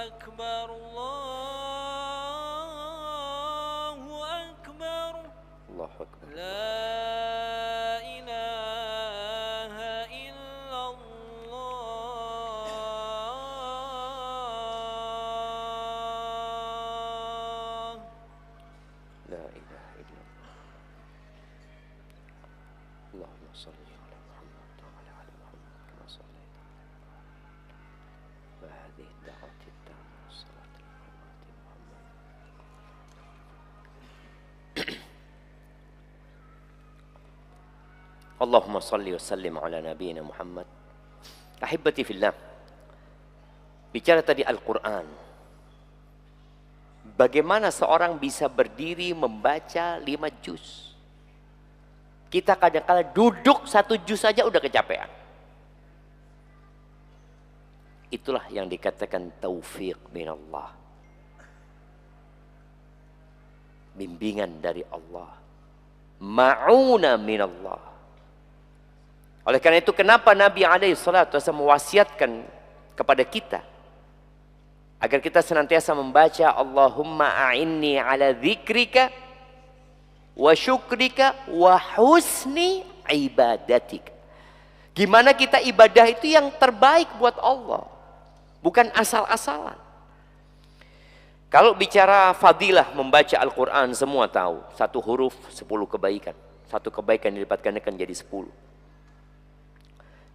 [SPEAKER 2] أكبر الله أكبر
[SPEAKER 1] Allahu Akbar.
[SPEAKER 2] لا إله إلا الله
[SPEAKER 1] La ilaha illallah. Allahumma salli ala Muhammad wa ala ali Muhammad kama sallaita wa hadhihi ad-da'wati at-tamma was-salatu al-qa'imati Muhammad. Allahumma salli wa sallim ala nabiyyina Muhammad. Ahibati fillah. Bicara tadi Al-Quran. Bagaimana seorang bisa berdiri membaca 5 juz? Kita kadang-kadang duduk 1 juz saja udah kecapean. Itulah yang dikatakan taufik minallah. Bimbingan dari Allah. Ma'una minallah. Oleh karena itu kenapa Nabi SAW mewasiatkan kepada kita agar kita senantiasa membaca Allahumma a'inni ala dzikrika wa syukrika wa husni ibadatik. Gimana kita ibadah itu yang terbaik buat Allah, bukan asal-asalan. Kalau bicara fadilah membaca Al-Quran, semua tahu 1 huruf 10 kebaikan, 1 kebaikan dilipat gandakan jadi 10.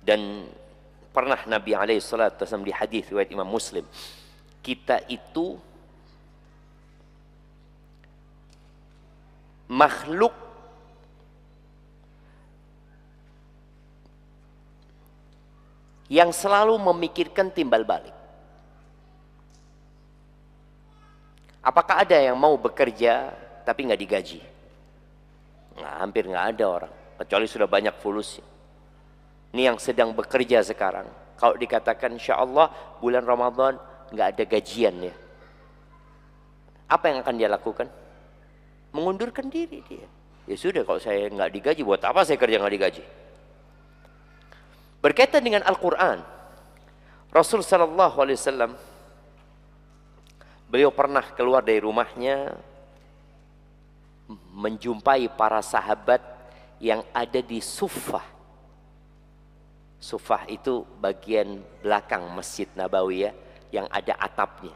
[SPEAKER 1] Dan pernah Nabi SAW di hadis riwayat Imam Muslim, kita itu makhluk yang selalu memikirkan timbal balik. Apakah ada yang mau bekerja tapi nggak digaji? Nah, hampir nggak ada orang, kecuali sudah banyak fulusnya. Ini yang sedang bekerja sekarang. Kalau dikatakan insya Allah bulan Ramadan nggak ada gajian ya. Apa yang akan dia lakukan? Mengundurkan diri dia. Ya sudah, kalau saya nggak digaji, buat apa saya kerja nggak digaji? Berkaitan dengan Al-Quran, Rasul Sallallahu Alaihi Wasallam, beliau pernah keluar dari rumahnya menjumpai para sahabat yang ada di Suffah. Suffah itu bagian belakang Masjid Nabawi ya, yang ada atapnya.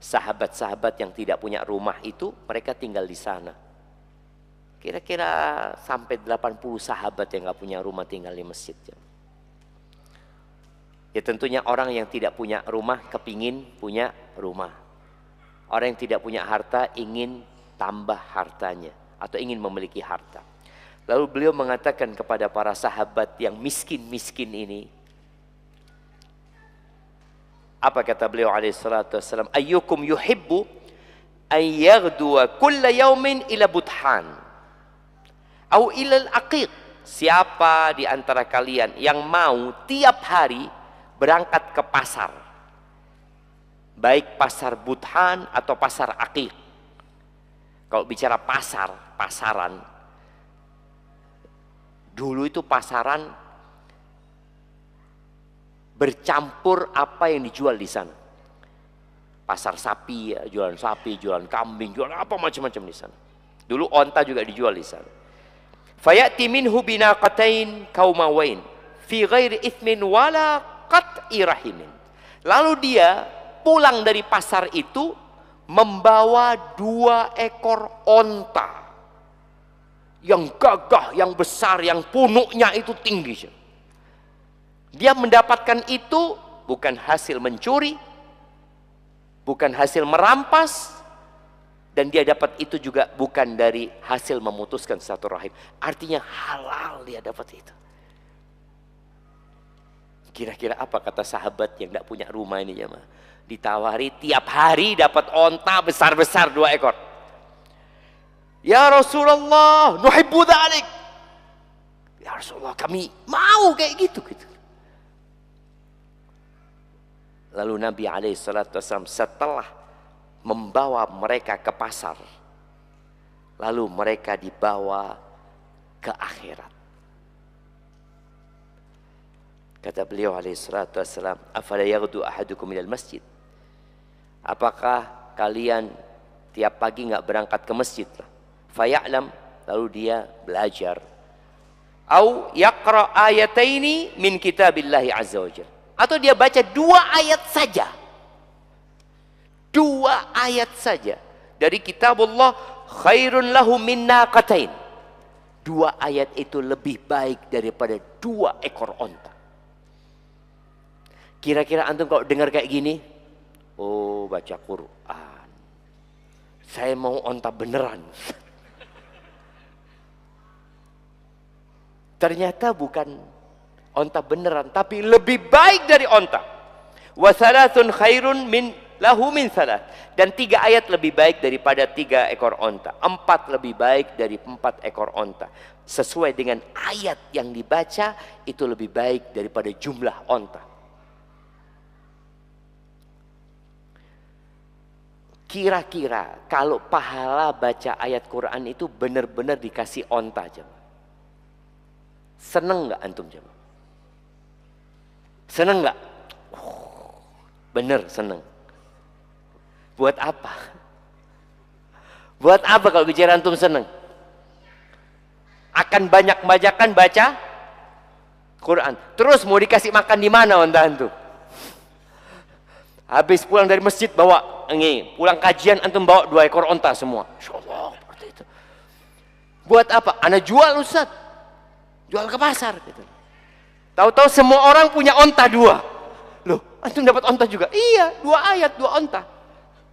[SPEAKER 1] Sahabat-sahabat yang tidak punya rumah itu, mereka tinggal di sana. Kira-kira sampai 80 sahabat yang gak punya rumah tinggal di masjid. Ya tentunya orang yang tidak punya rumah kepingin punya rumah. Orang yang tidak punya harta ingin tambah hartanya atau ingin memiliki harta. Lalu beliau mengatakan kepada para sahabat yang miskin-miskin ini, apa kata beliau alaihi salatu wassalam? Ayyukum yuhibbu an yaghduwa kulla yaumin ila Budhan au ila al-Aqiq. Siapa di antara kalian yang mau tiap hari berangkat ke pasar, baik pasar Budhan atau pasar Aqiq. Kalau bicara pasar, pasaran, dulu itu pasaran bercampur apa yang dijual di sana. Pasar sapi ya, jualan sapi, jualan kambing, jualan apa macam-macam di sana. Dulu onta juga dijual di sana. Fayati minhu binaqatain kaumawain fi ghairi ithmin wala qat'i rahimin. Lalu dia pulang dari pasar itu membawa 2 ekor onta yang gagah, yang besar, yang punuknya itu tinggi. Dia mendapatkan itu bukan hasil mencuri, bukan hasil merampas, dan dia dapat itu juga bukan dari hasil memutuskan satu rahim. Artinya halal dia dapat itu. Kira-kira apa kata sahabat yang tidak punya rumah ini ya, ditawari tiap hari dapat onta besar-besar 2 ekor. Ya Rasulullah, nuhibbu dzalik. Ya Rasulullah, kami mau kayak gitu. Lalu Nabi SAW setelah membawa mereka ke pasar, lalu mereka dibawa ke akhirat. Kata beliau SAW, afala yaghdu ahadukum ilal masjid Apakah kalian tiap pagi nggak berangkat ke masjid lah? Faya'lam, lalu dia belajar. Au yaqra ayataini min kitabillahi azza wajalla. Atau dia baca 2 ayat saja. 2 ayat saja dari kitabullah, khairun lahu min naqatain. 2 ayat itu lebih baik daripada 2 ekor onta. Kira-kira antum kalau dengar kayak gini, oh baca Quran, saya mau onta beneran. Ternyata bukan onta beneran, tapi lebih baik dari onta. Wa thalathun khairun min lahu min thalath. Dan 3 ayat lebih baik daripada 3 ekor onta. 4 lebih baik dari 4 ekor onta. Sesuai dengan ayat yang dibaca, itu lebih baik daripada jumlah onta. Kira-kira kalau pahala baca ayat Quran itu benar-benar dikasih onta aja, seneng nggak antum jemaah? Seneng nggak? Bener seneng. Buat apa? Buat apa kalau bicara antum seneng? Akan banyak-banyakan baca Quran. Terus mau dikasih makan di mana onta antum? Habis pulang dari masjid bawa ini, pulang kajian antum bawa 2 ekor onta semua. Insyaallah seperti itu. Buat apa? Ana jual Ustaz. Jual ke pasar gitu. Tahu-tahu semua orang punya onta 2. Loh, antum dapat onta juga? Iya, 2 ayat 2 onta.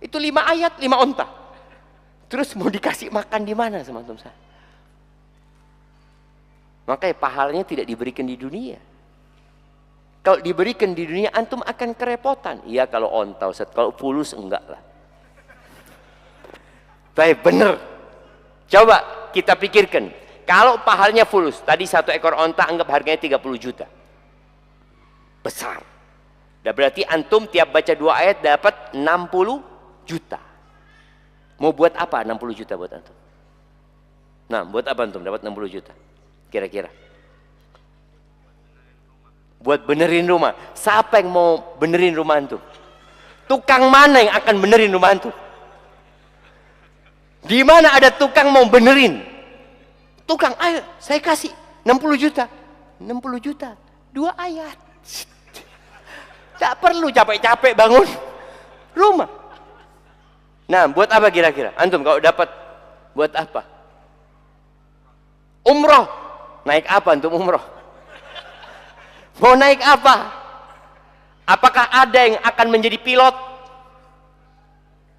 [SPEAKER 1] Itu 5 ayat 5 onta. Terus mau dikasih makan di mana sama antum saya? Makanya pahalanya tidak diberikan di dunia. Kalau diberikan di dunia antum akan kerepotan. Iya kalau onta Ustaz, kalau fulus enggak lah. Baik, benar. Coba kita pikirkan. Kalau pahalnya fulus, tadi 1 ekor onta anggap harganya 30 juta. Besar. Dan berarti antum tiap baca 2 ayat dapat 60 juta. Mau buat apa 60 juta buat antum? Nah, buat apa antum dapat 60 juta? Kira-kira. Buat benerin rumah. Siapa yang mau benerin rumah antum? Tukang mana yang akan benerin rumah antum? Di mana ada tukang mau benerin? Tukang, ayo saya kasih 60 juta. 60 juta, 2 ayat. Tak perlu capek-capek bangun rumah. Nah, buat apa kira-kira? Antum kalau dapat buat apa? Umroh. Naik apa antum umroh? Mau naik apa? Apakah ada yang akan menjadi pilot?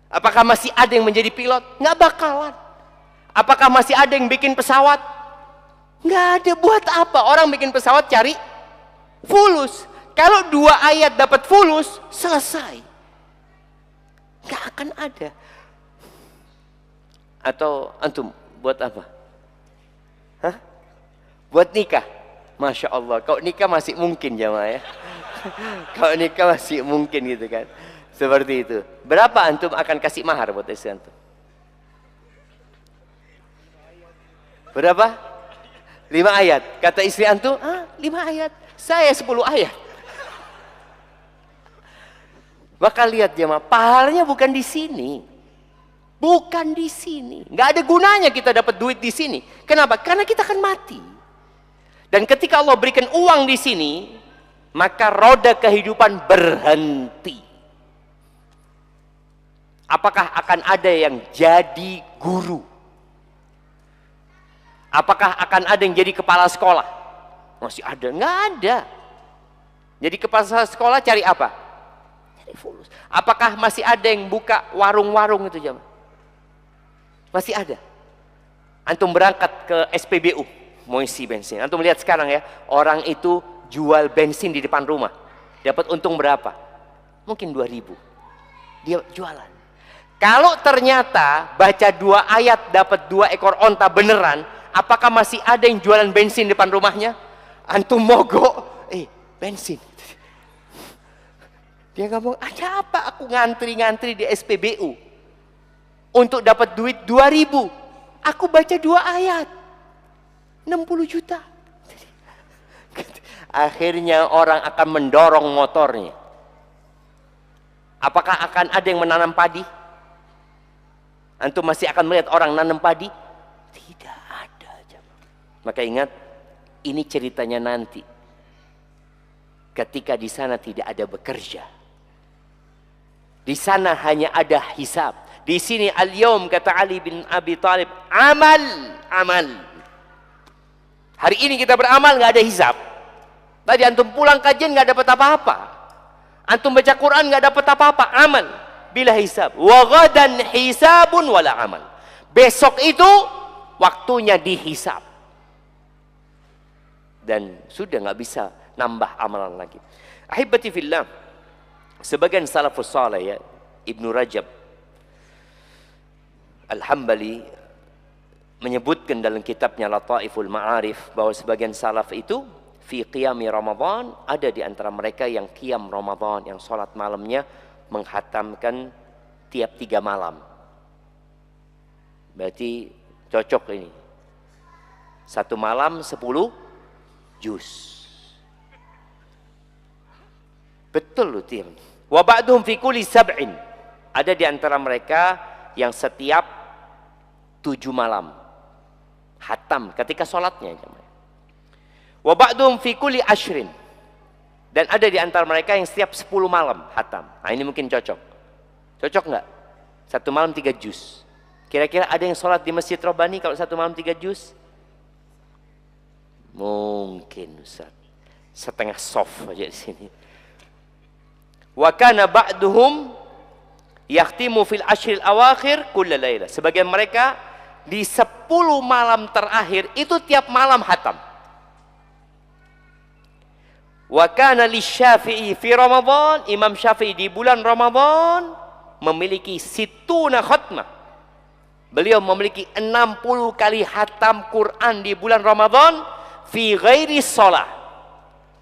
[SPEAKER 1] Apakah masih ada yang menjadi pilot? Nggak bakalan. Apakah masih ada yang bikin pesawat? Nggak ada. Buat apa? Orang bikin pesawat cari fulus. Kalau 2 ayat dapat fulus, selesai. Nggak akan ada. Atau antum buat apa? Hah? Buat nikah. Masya Allah, kalau nikah masih mungkin jamaah ya. Kalau nikah masih mungkin gitu kan. Seperti itu. Berapa antum akan kasih mahar buat istri antum? Berapa? 5 ayat. Kata istri antum, 5 ayat. Saya 10 ayat. Maka lihat jemaah, pahalanya bukan di sini. Bukan di sini. Nggak ada gunanya kita dapat duit di sini. Kenapa? Karena kita akan mati. Dan ketika Allah berikan uang di sini, maka roda kehidupan berhenti. Apakah akan ada yang jadi guru? Apakah akan ada yang jadi kepala sekolah? Masih ada? Nggak ada. Jadi kepala sekolah cari apa? Cari fulus. Apakah masih ada yang buka warung-warung itu jemaah? Masih ada. Antum berangkat ke SPBU, mau isi bensin. Antum lihat sekarang ya, orang itu jual bensin di depan rumah. Dapat untung berapa? Mungkin 2.000. Dia jualan. Kalau ternyata baca 2 ayat dapat 2 ekor onta beneran, apakah masih ada yang jualan bensin depan rumahnya? Antum mogok, bensin. Dia ngomong, ada apa aku ngantri-ngantri di SPBU untuk dapat duit 2.000? Aku baca 2 ayat 60 juta. Akhirnya orang akan mendorong motornya. Apakah akan ada yang menanam padi? Antum masih akan melihat orang nanam padi? Tidak ada. Maka ingat, ini ceritanya nanti. Ketika di sana tidak ada bekerja. Di sana hanya ada hisab. Di sini al-yawm, kata Ali bin Abi Thalib, amal. Hari ini kita beramal, nggak ada hisab. Tadi antum pulang kajian nggak dapat apa-apa. Antum baca Quran nggak dapat apa-apa. Amal bila hisab. Wa ghadan hisabun wala amal. Besok itu waktunya dihisab. Dan sudah nggak bisa nambah amalan lagi. Ahibati fillah, sebagian salafus saleh ya, Ibnu Rajab Al-Hambali menyebutkan dalam kitabnya Lataiful Ma'arif bahwa sebagian salaf itu fi qiyami Ramadan, ada di antara mereka yang qiyam Ramadan, yang sholat malamnya menghatamkan tiap 3 malam. Berarti cocok ini. 1 malam 10 juz. Betul loh tim. Wa ba'duhum fi kulli sab'in. Ada di antara mereka yang setiap 7 malam hatam ketika sholatnya. Wa ba'duhum fi kulli ashrin. Dan ada di antara mereka yang setiap 10 malam hatam. Nah ini mungkin cocok. Cocok nggak? 1 malam 3 juz. Kira-kira ada yang sholat di Masjid Robani kalau 1 malam 3 juz? Mungkin Ustaz. Setengah soft aja di sini. Wa kana ba'duhum yakhtimu fil ashril awakhir kulla lailah. Sebagian mereka di 10 malam terakhir itu tiap malam hatam. Wa kana lisyafi'i fi Ramadan, Imam Syafi'i di bulan Ramadan memiliki situna khatmah. Beliau memiliki 60 kali hatam Quran di bulan Ramadan fi ghairi shalah.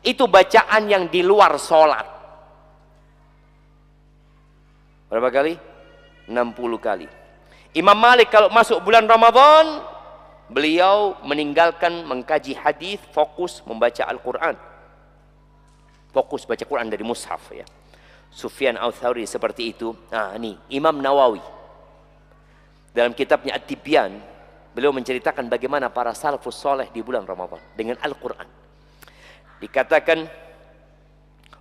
[SPEAKER 1] Itu bacaan yang di luar salat. Berapa kali? 60 kali. Imam Malik kalau masuk bulan Ramadan, beliau meninggalkan mengkaji hadis, fokus membaca Al-Quran. Fokus baca Quran dari mushaf ya. Sufyan Ats-Tsauri seperti itu. Nah, ini Imam Nawawi dalam kitabnya At-Tibyan, beliau menceritakan bagaimana para salafus soleh di bulan Ramadan dengan Al-Quran. Dikatakan,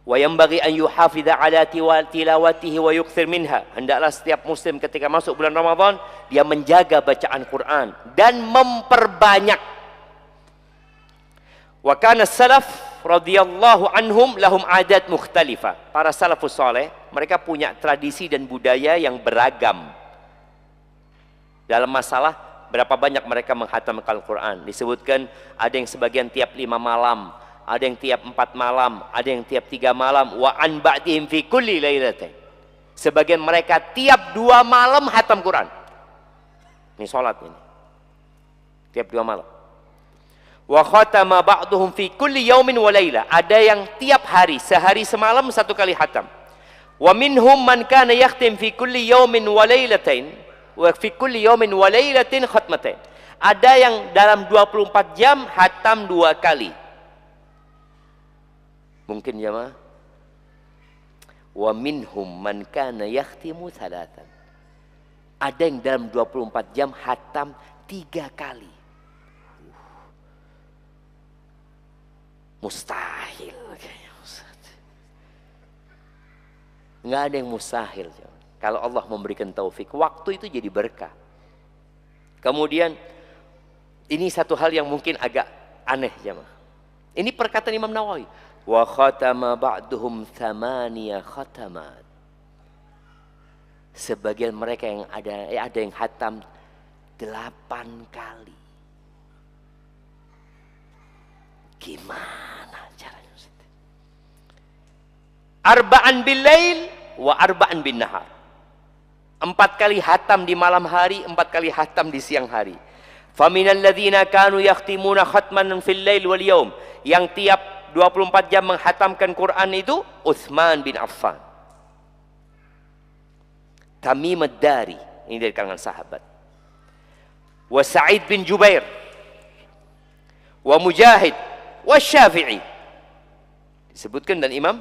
[SPEAKER 1] wa yanbaghi an yuhafidha ala tilawatihi wa yukthir minha. Hendaklah setiap muslim ketika masuk bulan Ramadan dia menjaga bacaan Quran dan memperbanyak. Wa kana salaf radhiyallahu anhum lahum adat mukhtalifah. Para salafus saleh mereka punya tradisi dan budaya yang beragam dalam masalah berapa banyak mereka menghatamkan Al-Quran. Disebutkan ada yang sebagian tiap 5 malam, ada yang tiap 4 malam, ada yang tiap 3 malam. Wa an ba'dihim fi kulli lailatin. Sebagian mereka tiap 2 malam hatam Quran. Ini salat ini. Tiap 2 malam. Wa khatama ba'duhum fi kulli yaumin wa laila. Ada yang tiap hari, sehari semalam 1 kali hatam. Wa minhum man kana yakhtim fi kulli yaumin wa lailatain wa fi kulli yaumin wa lailatin khatmatain. Ada yang dalam 24 jam hatam 2 kali. Mungkin jemaah. Wa minhum man kana yakhtimu 3. Ada yang dalam 24 jam hatam 3 kali. Mustahil kayaknya Ustaz. Nggak ada yang mustahil. Kalau Allah memberikan taufik, waktu itu jadi berkah. Kemudian ini satu hal yang mungkin agak aneh jemaah. Ini perkataan Imam Nawawi. Wa khatama ba'duhum 8 khatamat. Sebagian mereka yang ada yang hatam 8 kali. Gimana caranya Ustaz? Arba'an bil lail wa arba'an bin nahar. 4 kali hatam di malam hari, 4 kali hatam di siang hari. Faminal ladzina kanu yakhtimuna khatman fil lail wal yaum. Yang tiap 24 jam menghatamkan Quran itu Utsman bin Affan, Tamim ad-Dari, ini dari kalangan sahabat. Wa Sa'id bin Jubair, wa Mujahid, wa Syafi'i. Disebutkan dan Imam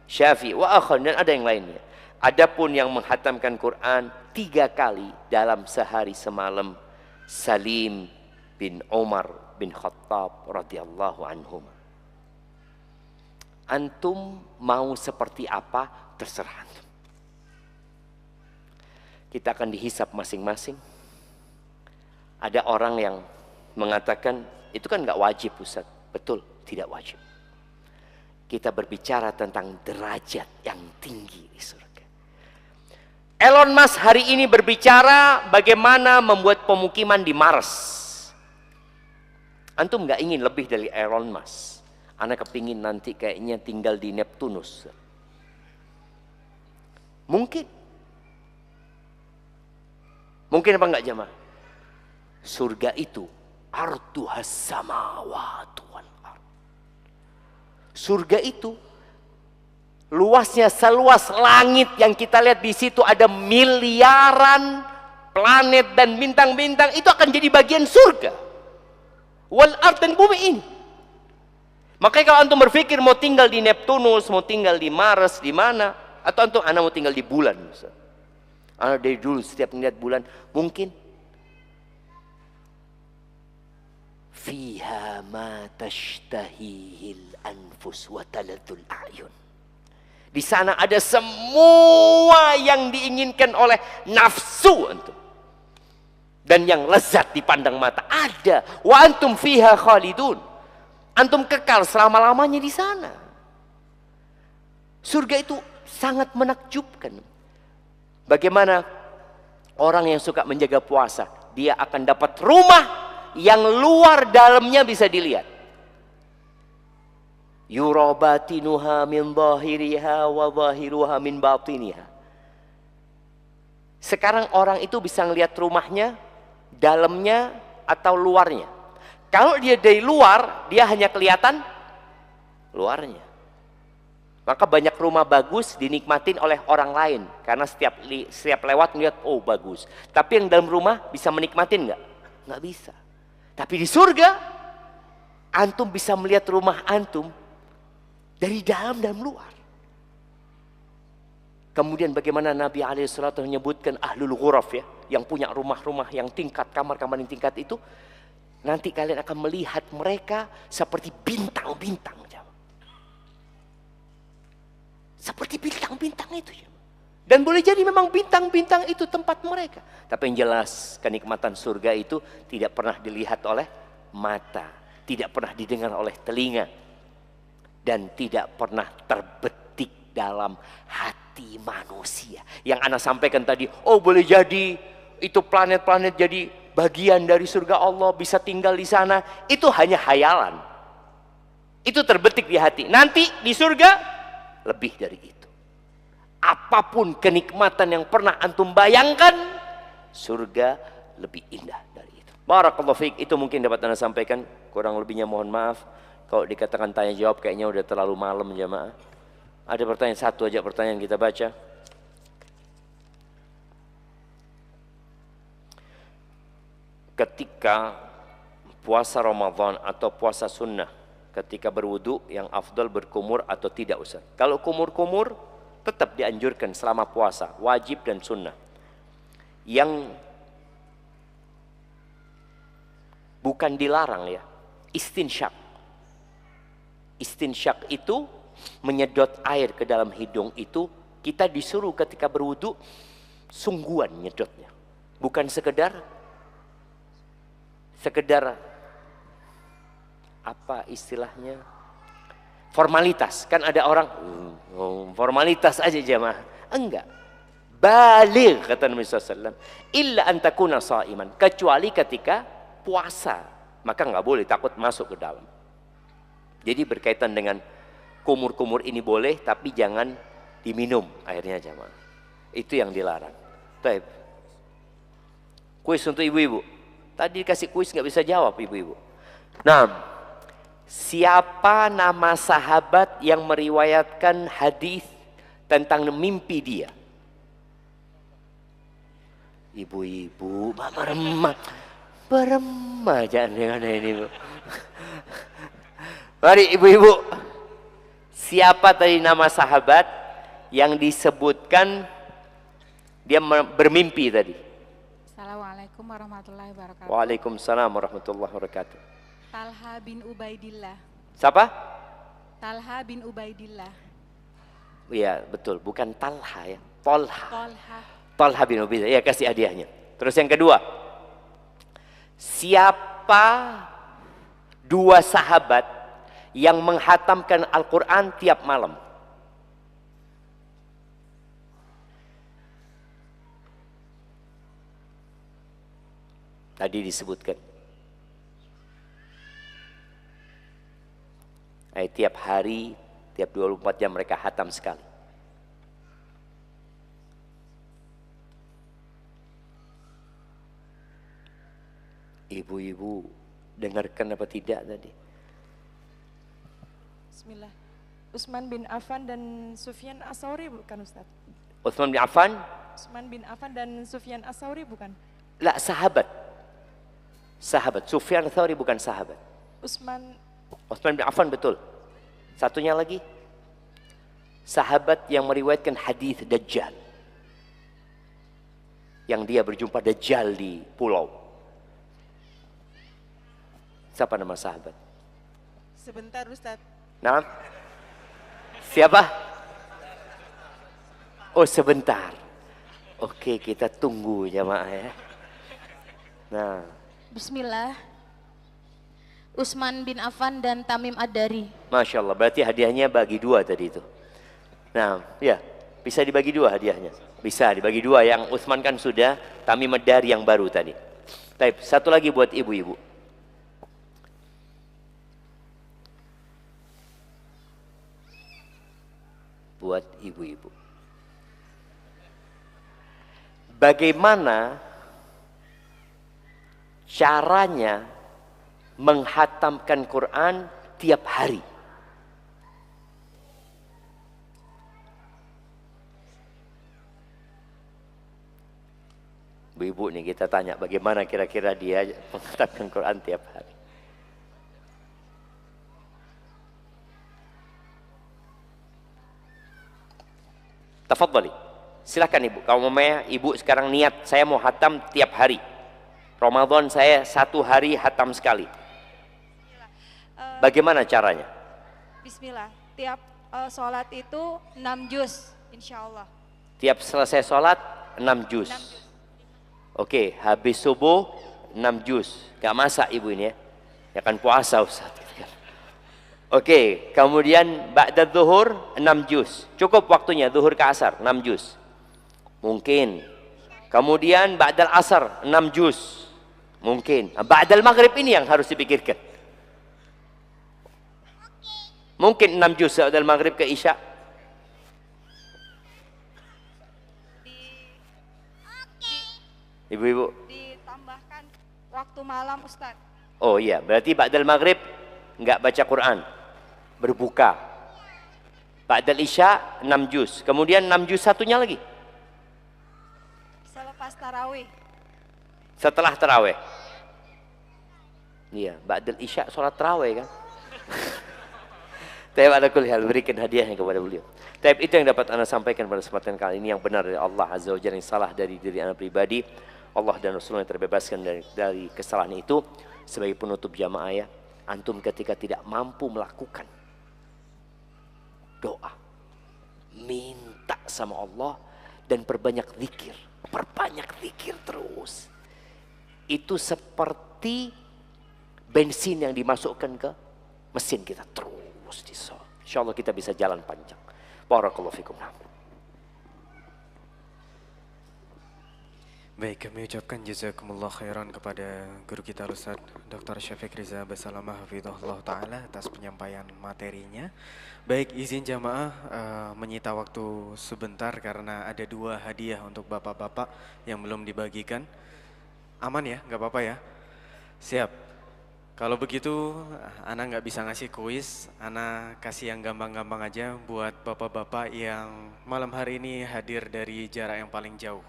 [SPEAKER 1] Syafi'i, wa akhar, dan ada yang lainnya. Adapun yang menghatamkan Quran 3 kali dalam sehari semalam, Salim bin Umar bin Khattab radhiyallahu anhum. Antum mau seperti apa terserah antum. Kita akan dihisap masing-masing. Ada orang yang mengatakan itu kan nggak wajib Ustaz. Betul, tidak wajib. Kita berbicara tentang derajat yang tinggi di surga. Elon Musk hari ini berbicara bagaimana membuat pemukiman di Mars. Antum nggak ingin lebih dari Elon Musk. Anak kepingin nanti kayaknya tinggal di Neptunus. Mungkin. Mungkin apa enggak jemaah? Surga itu arduhas samawati wal ard. Surga itu luasnya seluas langit yang kita lihat, di situ ada miliaran planet dan bintang-bintang, itu akan jadi bagian surga. Wal ard, dan bumi ini. Makanya kalau antum berpikir mau tinggal di Neptunus, mau tinggal di Mars, di mana? Atau antum anak mau tinggal di bulan, Ustaz. Anak dari dulu setiap melihat bulan, mungkin fiha ma tashtahihil anfus wa taladul a'yun. Di sana ada semua yang diinginkan oleh nafsu antum. Dan yang lezat dipandang mata ada. Wa antum fiha khalidun. Antum kekal selama-lamanya di sana. Surga itu sangat menakjubkan. Bagaimana orang yang suka menjaga puasa, dia akan dapat rumah yang luar dalamnya bisa dilihat. Yurabatinuha min zahiriha wa zahiruha min batiniha. Sekarang orang itu bisa ngelihat rumahnya, dalamnya atau luarnya. Kalau dia dari luar, dia hanya kelihatan luarnya. Maka banyak rumah bagus dinikmatin oleh orang lain. Karena setiap lewat melihat, oh bagus. Tapi yang dalam rumah bisa menikmatin nggak? Nggak bisa. Tapi di surga, antum bisa melihat rumah antum dari dalam dan luar. Kemudian bagaimana Nabi alaihissalam menyebutkan ahlul ghuraf ya, yang punya rumah-rumah yang tingkat, kamar-kamar yang tingkat itu, nanti kalian akan melihat mereka seperti bintang-bintang. Seperti bintang-bintang itu. Dan boleh jadi memang bintang-bintang itu tempat mereka. Tapi yang jelas kenikmatan surga itu tidak pernah dilihat oleh mata, tidak pernah didengar oleh telinga, dan tidak pernah terbetik dalam hati manusia. Yang Ana sampaikan tadi, oh boleh jadi itu planet-planet jadi bagian dari surga Allah, bisa tinggal di sana, itu hanya hayalan. Itu terbetik di hati. Nanti di surga lebih dari itu. Apapun kenikmatan yang pernah antum bayangkan, surga lebih indah dari itu. Barakallahu fiik. Itu mungkin dapat Anda sampaikan. Kurang lebihnya mohon maaf. Kalau dikatakan tanya jawab kayaknya udah terlalu malam jamaah. Ada pertanyaan satu aja, pertanyaan kita baca. Ketika puasa Ramadan atau puasa sunnah, ketika berwudu yang afdal berkumur atau tidak Ustaz? Kalau kumur-kumur tetap dianjurkan selama puasa, wajib dan sunnah. Yang bukan dilarang ya, istinsyak. Istinsyak itu menyedot air ke dalam hidung, itu kita disuruh ketika berwudu sungguhan nyedotnya. Bukan sekedar apa istilahnya, formalitas. Kan ada orang formalitas aja jamaah. Enggak, baligh kata Nabi SAW, illa antakuna sa'iman, kecuali ketika puasa, maka nggak boleh, takut masuk ke dalam. Jadi berkaitan dengan kumur-kumur ini boleh, tapi jangan diminum airnya jamaah, itu yang dilarang. Baik, kuis untuk ibu-ibu. Tadi dikasih kuis nggak bisa jawab ibu-ibu. Nah, siapa nama sahabat yang meriwayatkan hadis tentang mimpi dia? Ibu-ibu, beremah jangan dengan ini bu. Mari ibu-ibu, siapa tadi nama sahabat yang disebutkan dia bermimpi tadi.
[SPEAKER 3] Assalamualaikum warahmatullahi wabarakatuh.
[SPEAKER 1] Waalaikumsalam warahmatullahi wabarakatuh.
[SPEAKER 3] Talha bin Ubaidillah.
[SPEAKER 1] Siapa?
[SPEAKER 3] Talha bin Ubaidillah.
[SPEAKER 1] Iya betul, bukan Talha ya, Tolha.
[SPEAKER 3] Talha.
[SPEAKER 1] Talha bin Ubaidillah. Ya, kasih hadiahnya. Terus yang kedua, siapa dua sahabat yang menghatamkan Al-Quran tiap malam? Tadi disebutkan. Tiap hari, tiap 24 jam mereka hatam sekali. Ibu-ibu, dengarkan apa tidak tadi?
[SPEAKER 4] Bismillah. Utsman bin Affan dan Sufyan As-Tsauri bukan Ustaz?
[SPEAKER 1] Utsman bin Affan?
[SPEAKER 4] Utsman bin Affan dan Sufyan As-Tsauri bukan?
[SPEAKER 1] Lah, sahabat. Sahabat. Sufyan Ats-Tsauri bukan sahabat.
[SPEAKER 4] Utsman
[SPEAKER 1] bin Affan betul. Satunya lagi, sahabat yang meriwayatkan hadis Dajjal. Yang dia berjumpa Dajjal di pulau. Siapa nama sahabat?
[SPEAKER 4] sebentar Ustaz.
[SPEAKER 1] Nah, siapa? Oh, sebentar. Oke, kita tunggu jamaah ya. Nah,
[SPEAKER 3] Bismillah. Utsman bin Affan dan Tamim Ad-Dari.
[SPEAKER 1] Masya Allah, berarti hadiahnya bagi dua tadi itu. Nah, ya, bisa dibagi dua hadiahnya. Bisa dibagi dua, yang Utsman kan sudah, Tamim Ad-Dari yang baru tadi. Baik, satu lagi buat ibu-ibu. Buat ibu-ibu. Bagaimana caranya menghatamkan Quran tiap hari? Ibu-ibu nih kita tanya bagaimana kira-kira dia menghatamkan Quran tiap hari. Tafadhali. Silakan ibu. Kalau mamanya ibu sekarang niat saya mau hatam tiap hari. Ramadan saya 1 hari hatam sekali. Bagaimana caranya?
[SPEAKER 4] Bismillah. Tiap sholat itu 6 juz insya Allah.
[SPEAKER 1] Tiap selesai sholat 6 juz. Oke, habis subuh 6 juz. Gak masak ibu ini ya. Ya kan puasa Ustaz. Oke, kemudian ba'da zuhur 6 juz. Cukup waktunya zuhur ke asar 6 juz. Mungkin. Kemudian ba'dal asar 6 juz. Mungkin. Ba'dal maghrib ini yang harus dipikirkan. Mungkin 6 juz ba'dal maghrib ke isya. Ibu-ibu.
[SPEAKER 4] Ditambahkan waktu malam Ustaz.
[SPEAKER 1] Oh iya, berarti ba'dal maghrib enggak baca Quran. Berbuka. Ba'dal isya 6 juz. Kemudian 6 juz satunya lagi.
[SPEAKER 4] Selepas tarawih.
[SPEAKER 1] Setelah tarawih. Iya, ba'dal isya sholat tarawih kan. Tapi ada kulihal berikan hadiahnya kepada beliau. Tapi itu yang dapat anda sampaikan pada kesempatan kali ini, yang benar dari Allah Azza wa Jalla, yang salah dari diri anda pribadi. Allah dan Rasulullah yang terbebaskan dari kesalahan itu. Sebagai penutup jamaah ya, antum ketika tidak mampu melakukan doa, minta sama Allah dan perbanyak zikir terus. Itu seperti bensin yang dimasukkan ke mesin kita terus disol. Insyaallah kita bisa jalan panjang. Barakallahu fikum.
[SPEAKER 5] Baik, kami ucapkan jazakumullah khairan kepada guru kita Ustaz Dr. Syafiq Riza Basalamah hafizahullah taala atas penyampaian materinya. Baik, izin jamaah menyita waktu sebentar karena ada 2 hadiah untuk bapak-bapak yang belum dibagikan. Aman ya, nggak apa-apa ya? Siap. Kalau begitu, Ana nggak bisa ngasih kuis, Ana kasih yang gampang-gampang aja buat bapak-bapak yang malam hari ini hadir dari jarak yang paling jauh.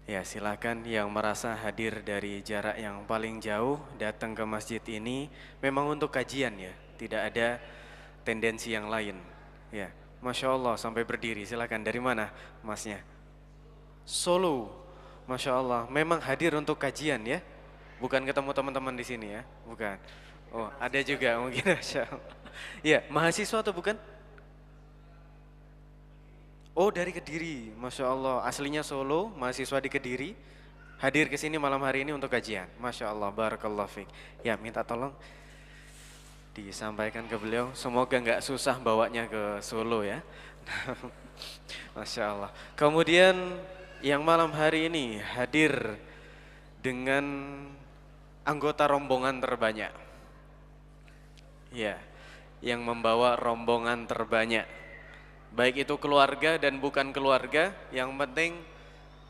[SPEAKER 5] Ya, silakan yang merasa hadir dari jarak yang paling jauh datang ke masjid ini memang untuk kajian ya, tidak ada tendensi yang lain. Ya, Masya Allah sampai berdiri. Silakan, dari mana masnya? Solo. Masya Allah, memang hadir untuk kajian ya? Bukan ketemu teman-teman di sini ya? Bukan. Oh, ada juga mungkin. Masya Allah. Ya, mahasiswa atau bukan? Oh, dari Kediri. Masya Allah, aslinya Solo, mahasiswa di Kediri. Hadir ke sini malam hari ini untuk kajian. Masya Allah, barakallahu fiik. Ya, minta tolong disampaikan ke beliau. Semoga nggak susah bawanya ke Solo ya. Masya Allah. Kemudian yang malam hari ini hadir dengan anggota rombongan terbanyak. Ya, yang membawa rombongan terbanyak. Baik itu keluarga dan bukan keluarga, yang penting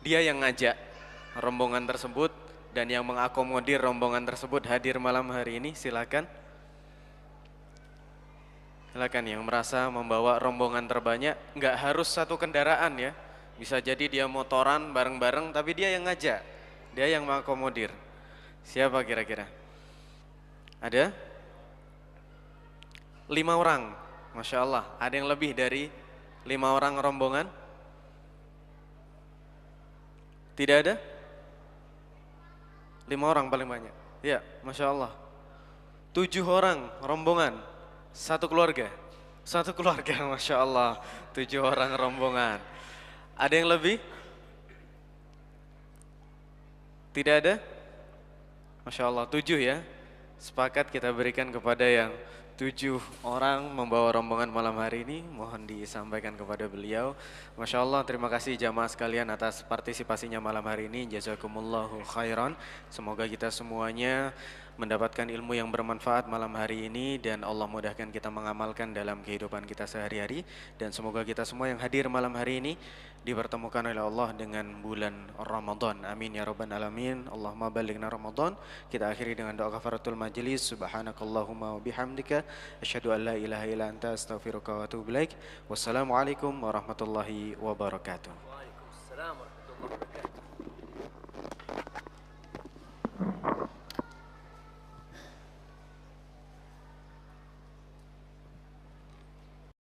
[SPEAKER 5] dia yang ngajak rombongan tersebut dan yang mengakomodir rombongan tersebut hadir malam hari ini. Silakan. Silakan yang merasa membawa rombongan terbanyak, nggak harus satu kendaraan ya. Bisa jadi dia motoran bareng-bareng tapi dia yang ngajak, dia yang mengakomodir. Siapa kira-kira? Ada? 5 orang. Masya Allah, ada yang lebih dari 5 orang rombongan? Tidak ada? 5 orang paling banyak. Ya, Masya Allah. 7 orang rombongan, satu keluarga. Satu keluarga, Masya Allah. 7 orang rombongan. Ada yang lebih? Tidak ada? Masya Allah, 7 ya. Sepakat kita berikan kepada yang 7 orang membawa rombongan malam hari ini. Mohon disampaikan kepada beliau. Masya Allah, terima kasih jamaah sekalian atas partisipasinya malam hari ini. Jazakumullahu khairan. Semoga kita semuanya mendapatkan ilmu yang bermanfaat malam hari ini dan Allah mudahkan kita mengamalkan dalam kehidupan kita sehari-hari. Dan semoga kita semua yang hadir malam hari ini dipertemukan oleh Allah dengan bulan Ramadan. Amin ya rabbal alamin. Allahumma balighna Ramadan. Kita akhiri dengan doa kafaratul majlis. Subhanakallahumma wa bihamdika asyhadu an la ilaha illa anta astaghfiruka wa atubu ilaik. Wassalamualaikum warahmatullahi wabarakatuh.
[SPEAKER 1] Waalaikumsalam warahmatullahi wabarakatuh.